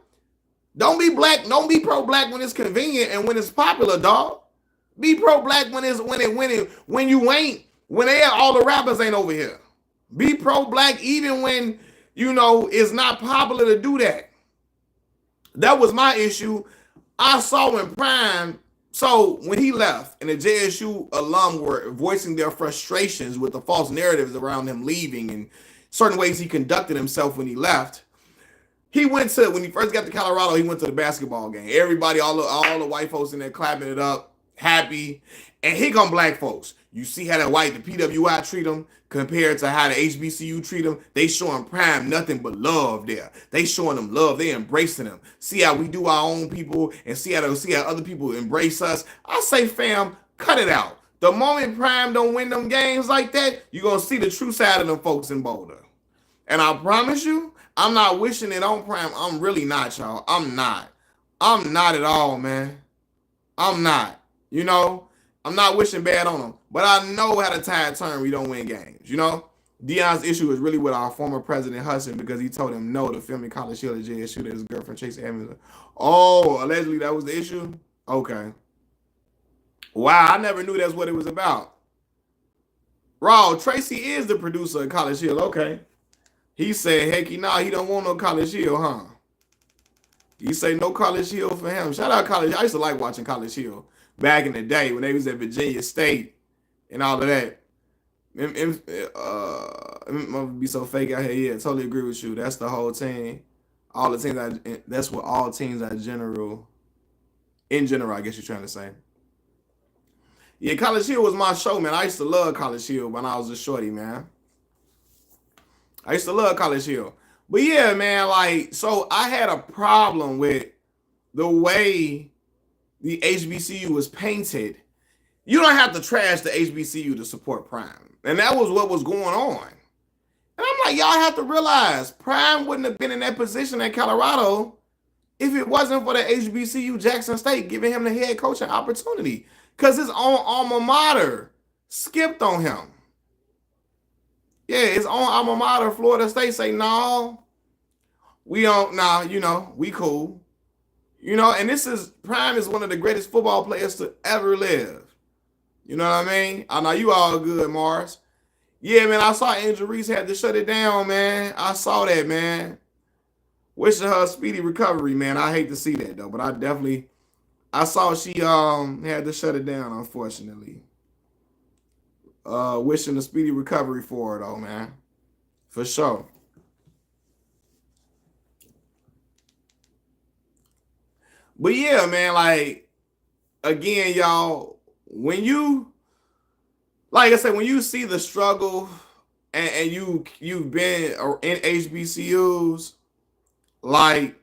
Don't be black. Don't be pro-black when it's convenient and when it's popular, dog. Be pro-black when you ain't, when all the rappers ain't over here. Be pro-black even when, it's not popular to do that. That was my issue. I saw when Prime, so when he left and the JSU alum were voicing their frustrations with the false narratives around him leaving and certain ways he conducted himself when he left, when he first got to Colorado, he went to the basketball game. Everybody, all the white folks in there clapping it up, happy. And here come black folks. You see how the PWI treat them compared to how the HBCU treat them. They showing Prime nothing but love there. They showing them love. They embracing them. See how we do our own people and see how other people embrace us. I say, fam, cut it out. The moment Prime don't win them games like that, you're going to see the true side of them folks in Boulder. And I promise you, I'm not wishing it on Prime. I'm really not, y'all. I'm not at all, man. I'm not. I'm not wishing bad on him. But I know how the tide turn. We don't win games. Deion's issue is really with our former president Hudson because he told him no to filming College Hill at JSU that his girlfriend Chase Evans. Oh, allegedly that was the issue? Okay. Wow, I never knew that's what it was about. Raw, Tracy is the producer of College Hill. Okay. He said, heck, he don't want no College Hill, huh? He say no College Hill for him. Shout out College. I used to like watching College Hill back in the day when they was at Virginia State and all of that. I'm gonna be so fake out here. Yeah, totally agree with you. That's the whole team. All the teams. That's what all teams are general. In general, I guess you're trying to say. Yeah, College Hill was my show, man. I used to love College Hill when I was a shorty, man. I used to love College Hill. But yeah, man, so I had a problem with the way the HBCU was painted. You don't have to trash the HBCU to support Prime. And that was what was going on. And I'm like, y'all have to realize Prime wouldn't have been in that position at Colorado if it wasn't for the HBCU Jackson State giving him the head coaching opportunity. Because his own alma mater skipped on him. Yeah, his own alma mater, Florida State, say, no, we don't, we cool. And Prime is one of the greatest football players to ever live. You know what I mean? I know you all good, Mars. Yeah, man, I saw Angel Reese had to shut it down, man. I saw that, man. Wishing her a speedy recovery, man. I hate to see that, though, but I saw she had to shut it down, unfortunately. Wishing a speedy recovery for her, though, man. For sure. But yeah, man, again, y'all, when you, like I said, when you see the struggle and you've been in HBCUs, and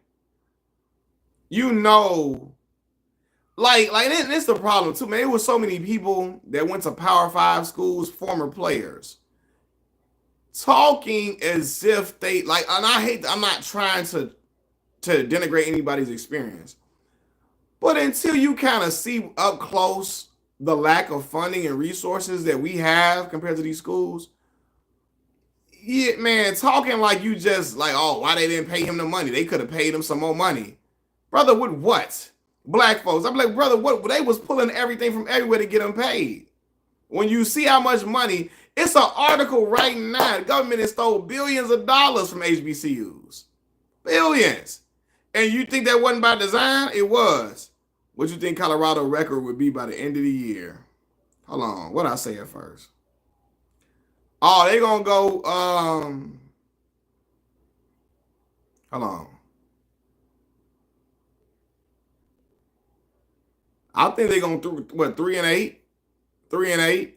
it's the problem too, man. It was so many people that went to Power 5 schools, former players, talking as if they and I'm not trying to denigrate anybody's experience. But until you kind of see up close the lack of funding and resources that we have compared to these schools, yeah, man, talking like you just why they didn't pay him the money? They could have paid him some more money. Brother, with what? Black folks. I'm like, brother, what? They was pulling everything from everywhere to get them paid. When you see how much money, it's an article right now. The government has stole billions of dollars from HBCUs. Billions. And you think that wasn't by design? It was. What you think Colorado record would be by the end of the year? Hold on. What I say at first? Oh, they gonna go. Hold on. I think they're gonna 3-8, 3-8.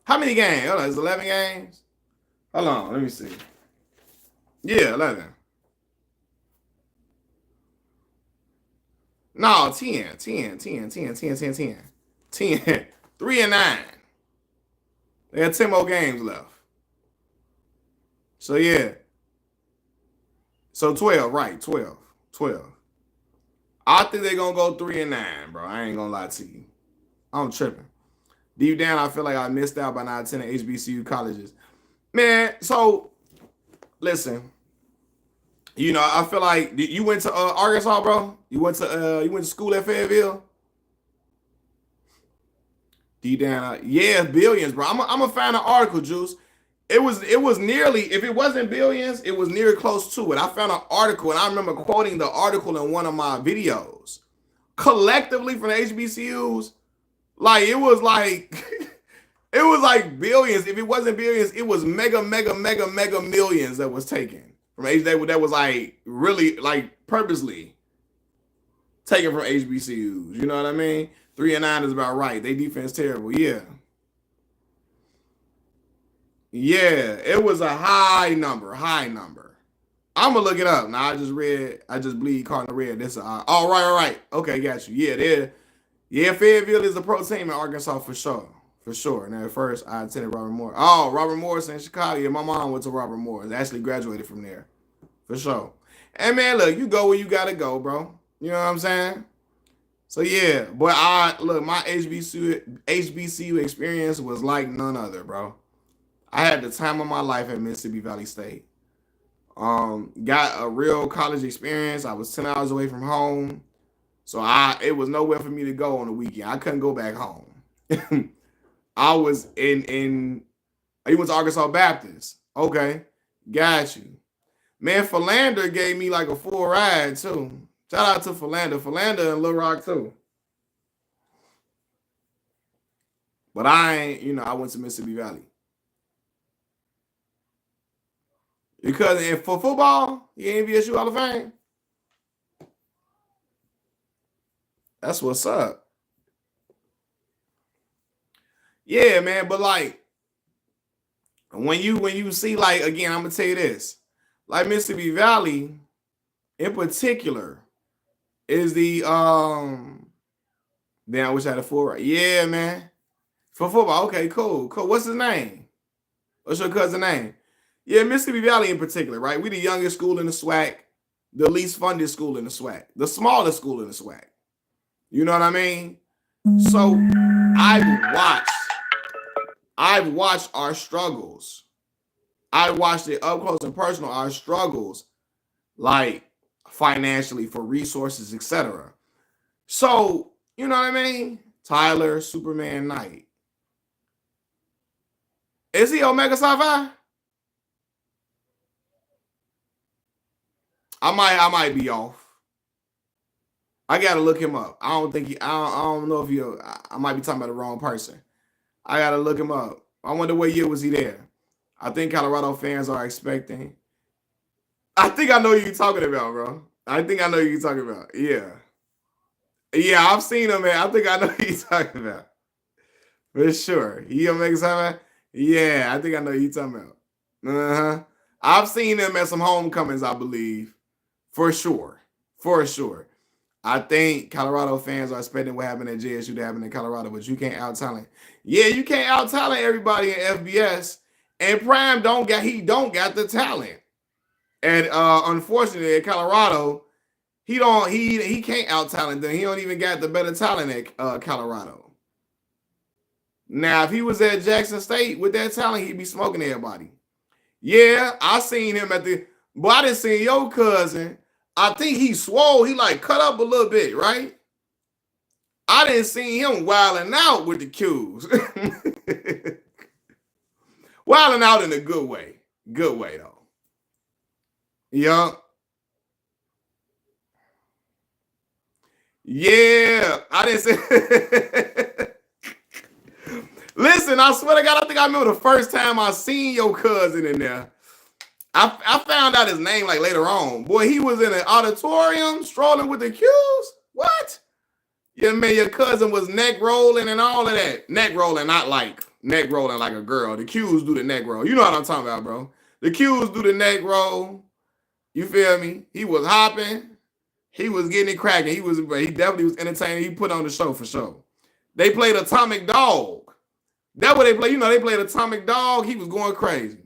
How many games? Hold on, it's 11 games. Hold on, let me see. Yeah, 11. No, 10. 3-9. They got 10 more games left. So, yeah. So, 12, right, 12. I think they're gonna go 3-9, bro. I ain't gonna lie to you. I'm tripping. Deep down, I feel like I missed out by not attending HBCU colleges. Man, so listen, you know, I feel like you went to Arkansas, bro. You went to school at Fayetteville. Deep down, yeah, billions, bro. I'm a fan of article, Juice. It was nearly, if it wasn't billions, it was near close to it. I found an article, and I remember quoting the article in one of my videos. Collectively from the HBCUs, like it was like it was like billions. If it wasn't billions, it was mega millions that was taken from that was like really like purposely taken from HBCUs. You know what I mean? 3-9 is about right. They defense terrible. Yeah. Yeah, it was a high number. I'm gonna look it up. Now I just bleed Cardinal red. This all right. Okay, got you. Yeah, Fayetteville is a pro team in Arkansas for sure. For sure. And at first I attended Robert Morris. Oh, Robert Morris in Chicago. Yeah, my mom went to Robert Morris. Actually graduated from there. For sure. And man, look, you go where you gotta go, bro. You know what I'm saying? So yeah, but my HBCU experience was like none other, bro. I had the time of my life at Mississippi Valley State. Got a real college experience. I was 10 hours away from home. So it was nowhere for me to go on the weekend. I couldn't go back home. I was he went to Arkansas Baptist. Okay. Got you. Man, Philander gave me like a full ride too. Shout out to Philander. Philander and Little Rock too. But I went to Mississippi Valley. Because for football, you ain't VSU Hall of Fame. That's what's up. Yeah, man, but like when you see, like, again, I'm gonna tell you this, like Mississippi Valley in particular is the damn, I wish I had a full right. Yeah, man. For football, okay, cool. What's his name? What's your cousin's name? Yeah, Mississippi Valley in particular, right? We the youngest school in the SWAC, the least funded school in the SWAC, the smallest school in the SWAC. You know what I mean? So I've watched our struggles. I watched it up close and personal, our struggles, like financially for resources, etc. So, you know what I mean? Tyler, Superman Knight. Is he Omega Psi Phi? I might be off. I gotta look him up. I don't know if I might be talking about the wrong person. I gotta look him up. I wonder what year was he there. I think Colorado fans are expecting. I think I know who you're talking about, bro. I think I know who you're talking about. Yeah. Yeah, I've seen him, man. I think I know who you're talking about. For sure. He Omega Psi Phi? Yeah, I think I know who you're talking about. Uh-huh. I've seen him at some homecomings, I believe. For sure. I think Colorado fans are expecting what happened at JSU to happen in Colorado, but you can't out-talent. Yeah, you can't out-talent everybody in FBS. And Prime don't got the talent. And unfortunately, at Colorado, he can't out-talent them. He don't even got the better talent at Colorado. Now, if he was at Jackson State with that talent, he'd be smoking everybody. Yeah, I seen him but I didn't see your cousin. I think he swole. He like cut up a little bit, right? I didn't see him wilding out with the Qs. Wilding out in a good way. Good way, though. Yeah. Yeah. I didn't say. Listen, I swear to God, I think I remember the first time I seen your cousin in there. I found out his name like later on. Boy, he was in an auditorium strolling with the Qs. What? Yeah, man, your cousin was neck rolling and all of that. Neck rolling, not like neck rolling like a girl. The Qs do the neck roll. You know what I'm talking about, bro. The Qs do the neck roll. You feel me? He was hopping. He was getting it cracking. He definitely was entertaining. He put on the show for sure. They played Atomic Dog. That's what they played. You know, they played Atomic Dog. He was going crazy.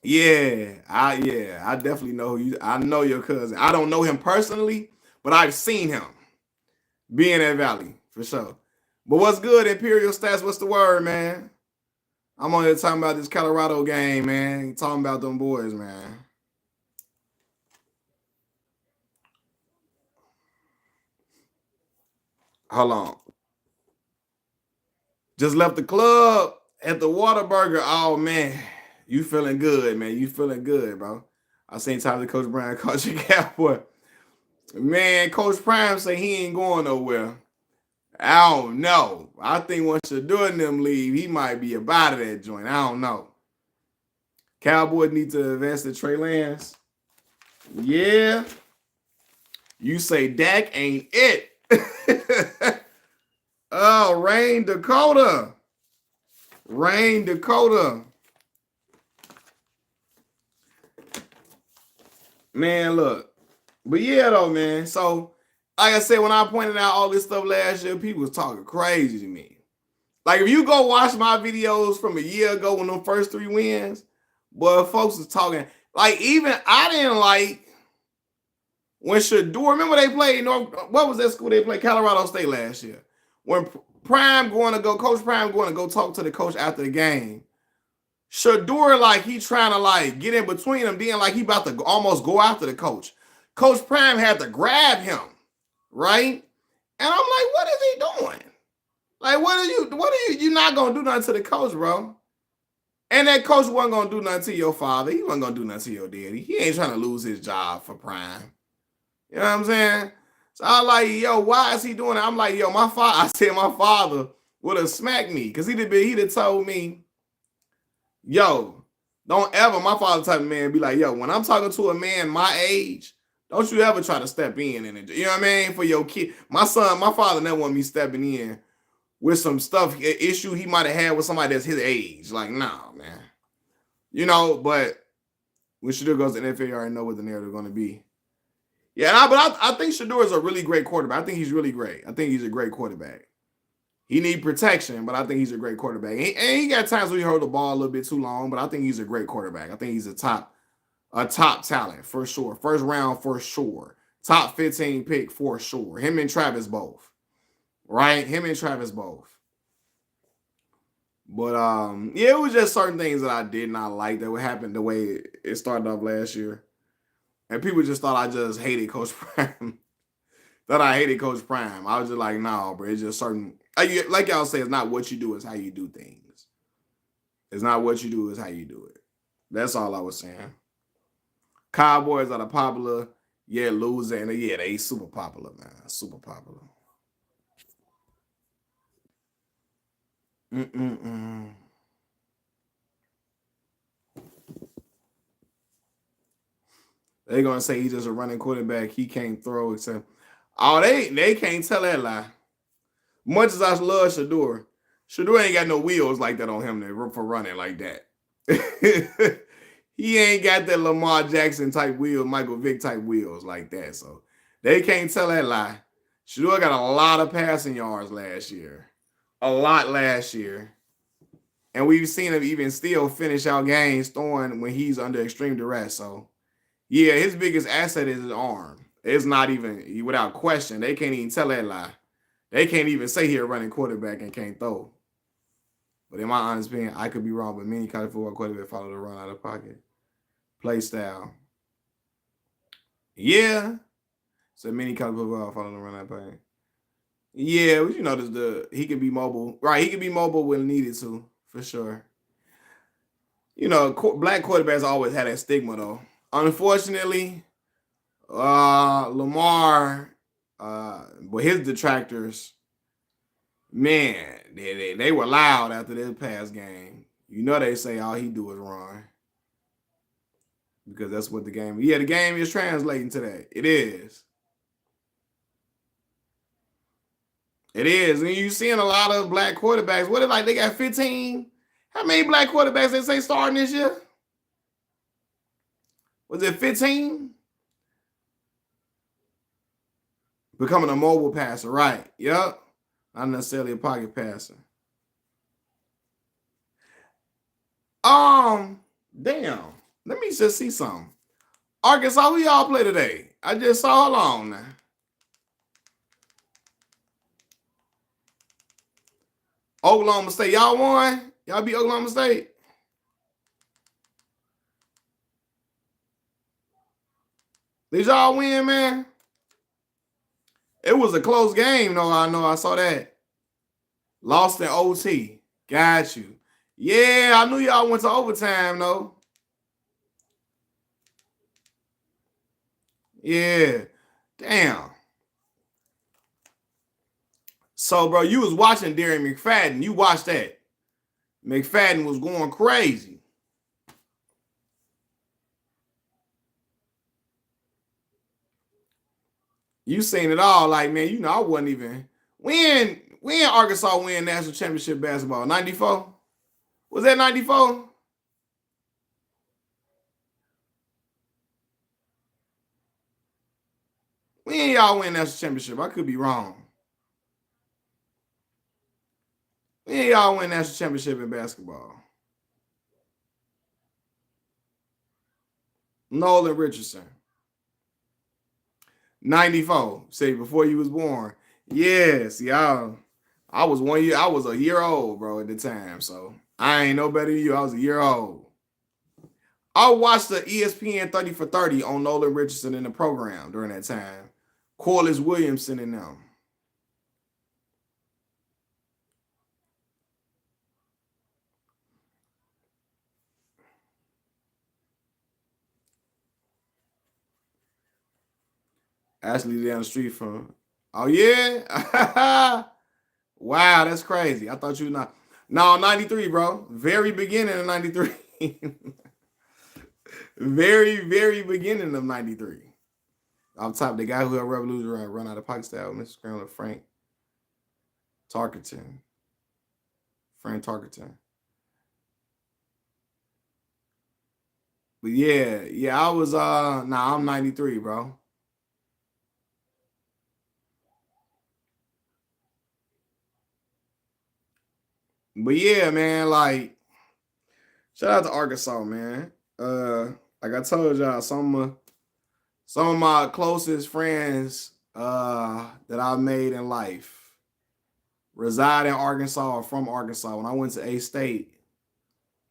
I definitely know who you. I know your cousin. I don't know him personally, but I've seen him being at Valley for sure. But what's good, Imperial Stats? What's the word, man? I'm on here talking about this Colorado game, man. Talking about them boys, man. Hold on. Just left the club at the Whataburger. Oh man, you feeling good, man? You feeling good, bro? I seen Tyler Coach Brown caught your cowboy. Man, Coach Prime say he ain't going nowhere. I don't know. I think once Shedeur and them leave, he might be about it that joint. I don't know. Cowboys need to invest in Trey Lance. Yeah. You say Dak ain't it. Oh, Rain Dakota. Rain Dakota. Man, look. But yeah, though, man. So, like I said, when I pointed out all this stuff last year, people was talking crazy to me. Like, if you go watch my videos from a year ago when them first 3 wins, boy, folks was talking. Like, even I didn't like when Shedeur, remember they played what was that school they played? Colorado State last year. When Coach Prime going to go talk to the coach after the game. Shedeur, like, he trying to, like, get in between them, then, like, he about to almost go after the coach. Coach Prime had to grab him, right? And I'm like, what is he doing? Like, you're not going to do nothing to the coach, bro. And that coach wasn't going to do nothing to your father. He wasn't going to do nothing to your daddy. He ain't trying to lose his job for Prime. You know what I'm saying? So I'm like, yo, why is he doing it? I'm like, yo, my father would have smacked me because he'd have told me, yo, don't ever, my father type of man be like, yo, when I'm talking to a man my age, don't you ever try to step in and you know what I mean? For your kid. My father never want me stepping in with some stuff, issue he might have had with somebody that's his age. Like, nah, man. You know, but when Shedeur goes to the NFL, you already know what the narrative is going to be. Yeah, but I think Shedeur is a really great quarterback. I think he's really great. I think he's a great quarterback. He need protection, but I think he's a great quarterback. And he got times where he hold the ball a little bit too long, but I think he's a great quarterback. I think he's a top talent for sure. First round for sure. Top 15 pick for sure. Him and Travis both. Right? Him and Travis both. But yeah, it was just certain things that I did not like that would happen the way it started off last year. And people just thought I just hated Coach Prime. I was just like, no, bro. It's just certain, like y'all say, it's not what you do, it's how you do things. It's not what you do, it's how you do it. That's all I was saying. Cowboys are the popular, yeah, loser, and yeah, they super popular, man. Super popular. Mm-mm-mm. They're gonna say he's just a running quarterback. He can't throw except. Oh, they can't tell that lie. Much as I love Shedeur ain't got no wheels like that on him for running like that. He ain't got that Lamar Jackson type wheel, Michael Vick type wheels like that. So they can't tell that lie. Shedeur got a lot of passing yards last year. A lot last year. And we've seen him even still finish out games throwing when he's under extreme duress. So yeah, his biggest asset is his arm. It's not even, without question, they can't even tell that lie. They can't even say he's a running quarterback and can't throw. But in my honest opinion, I could be wrong, but many college football quarterbacks follow the run out of pocket. Play style. Yeah. So many college football follow the run out of pocket. Yeah, but you know, he can be mobile. Right, he can be mobile when needed to, for sure. You know, black quarterbacks always had that stigma, though. Unfortunately, Lamar, but his detractors, man, they were loud after this past game. You know they say all he do is run. Because that's what the game. Yeah, the game is translating to that. It is. It is. And you seeing a lot of black quarterbacks. What if like they got 15? How many black quarterbacks they say starting this year? Was it 15? Becoming a mobile passer, right? Yep. Not necessarily a pocket passer. Damn. Let me just see something. Arkansas, who y'all play today? I just saw. Hold on now. Oklahoma State, y'all won? Y'all beat Oklahoma State? Did y'all win, man? It was a close game, though. I know. I saw that. Lost in OT. Got you. Yeah, I knew y'all went to overtime, though. Yeah. Damn. So, bro, you was watching Darren McFadden. You watched that. McFadden was going crazy. You seen it all. Like, man, you know, I wasn't even. When Arkansas win national championship basketball? 94? Was that 94? When y'all win national championship? I could be wrong. When y'all win national championship in basketball? Nolan Richardson. 94. Say before you was born. Yes, y'all. I was a year old, bro, at the time. So I ain't no better than you. I was a year old. I watched the ESPN 30 for 30 on Nolan Richardson in the program during that time. Corliss Williamson and them. Actually down the street from. Oh yeah. Wow, that's crazy. I thought you were not. No, 93, bro. Very beginning of 93. Very, very beginning of 93. Off top, the guy who had Revolution run out of pocket style, Mr. Scrambler, Frank Tarkenton. Frank Tarkenton. But yeah, I was I'm 93, bro. But yeah, man, like shout out to Arkansas, man. Like I told y'all, some of my closest friends that I've made in life reside in Arkansas or from Arkansas. When I went to A-State,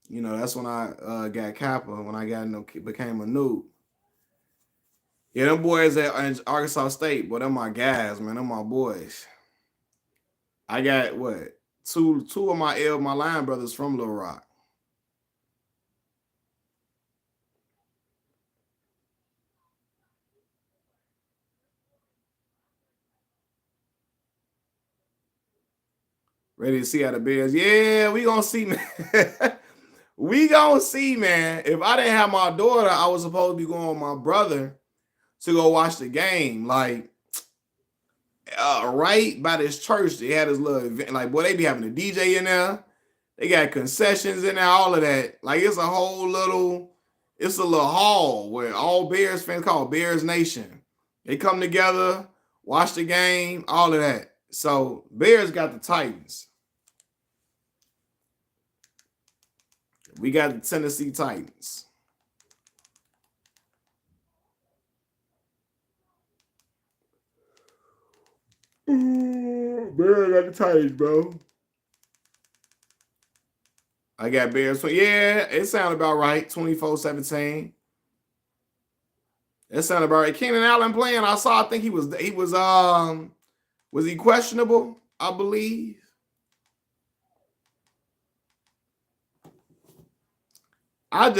you know, that's when I got Kappa, when I became a noob. Yeah, them boys at Arkansas State, boy, them my guys, man. Them my boys. I got what? Two of my line brothers from Little Rock. Ready to see how the Bears. Yeah, we gonna see, man. We gonna see, man. If I didn't have my daughter, I was supposed to be going with my brother to go watch the game. Like, right by this church, they had this little event. Like, boy, they be having a DJ in there. They got concessions in there, all of that. Like, it's a little hall where all Bears fans called Bears Nation. They come together, watch the game, all of that. So Bears got the Titans. We got the Tennessee Titans. Bears got the Titans, bro. I got Bears. Yeah, it sounded about right. 24-17. It sounded about right. Keenan Allen playing. I think he was he questionable? I believe. I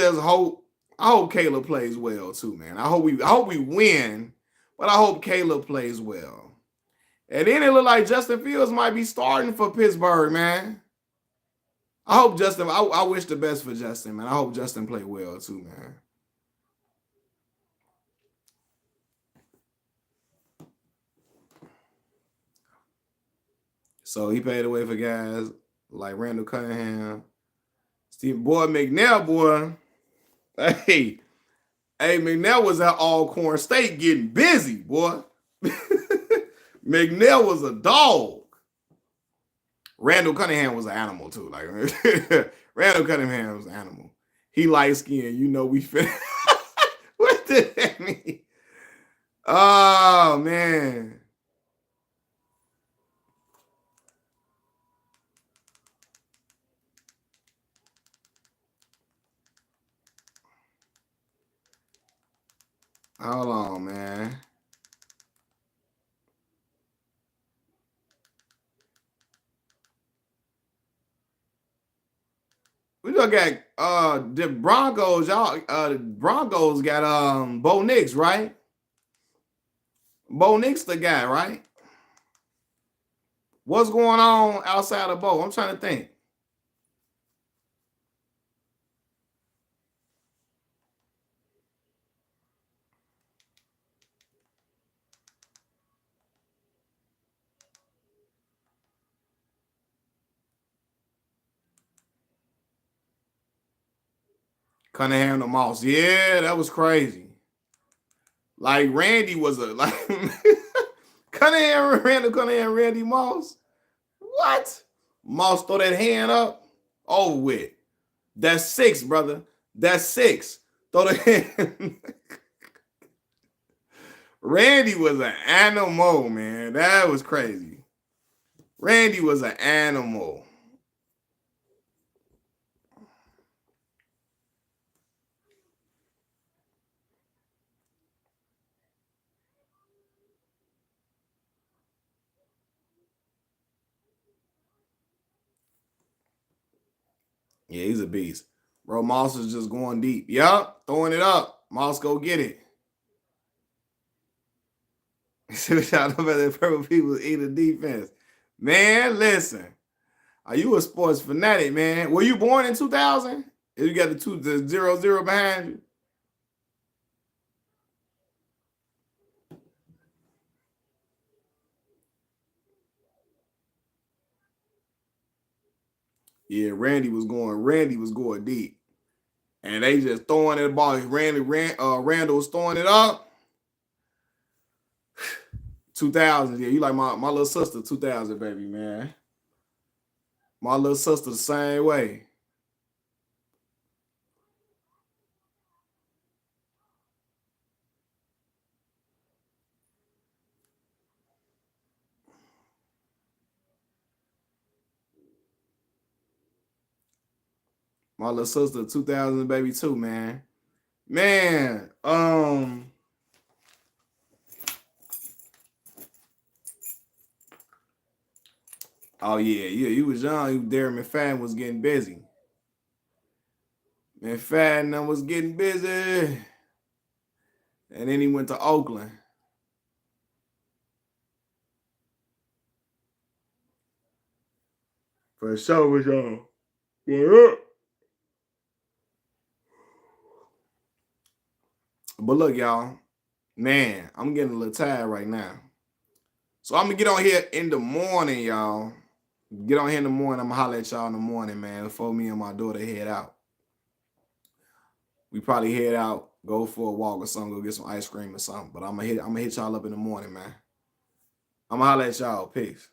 hope Caleb plays well too, man. I hope we win, but I hope Caleb plays well. And then it looked like Justin Fields might be starting for Pittsburgh, man. I hope Justin. I wish the best for Justin, man. I hope Justin play well too, man. So he paid away for guys like Randall Cunningham, Steve Boy McNair, boy. Hey, McNair was at Alcorn State getting busy, boy. McNair was a dog. Randall Cunningham was an animal too. Like Randall Cunningham was an animal. He light skinned. You know we fit. What did that mean? Oh man. Hold on, man. We just got the Broncos, y'all. The Broncos got Bo Nix, right? Bo Nix the guy, right? What's going on outside of Bo? I'm trying to think. Cunningham to Moss. Yeah, that was crazy. Like Randy was a like Cunningham, Randy Moss. What? Moss throw that hand up. Oh, with. That's 6, brother. That's 6. Throw the hand. Randy was an animal, man. That was crazy. Randy was an animal. Yeah, he's a beast. Bro, Moss is just going deep. Yup, throwing it up. Moss go get it. Shout out to purple people eating defense. Man, listen. Are you a sports fanatic, man? Were you born in 2000? You got the 0 behind you. Yeah, Randy was going deep. And they just throwing it ball. Randall was throwing it up. 2000s, yeah. You like my little sister, 2000, baby, man. My little sister the same way. My little sister, 2000, baby, too, man. Man, oh yeah, you was young. Darren McFadden was getting busy. McFadden was getting busy. And then he went to Oakland. For sure, with y'all. What up? But look, y'all, man, I'm getting a little tired right now. So I'm gonna get on here in the morning, y'all. Get on here in the morning. I'm gonna holler at y'all in the morning, man, before me and my daughter head out. We probably head out, go for a walk or something, go get some ice cream or something. But I'm gonna hit y'all up in the morning, man. I'm gonna holler at y'all. Peace.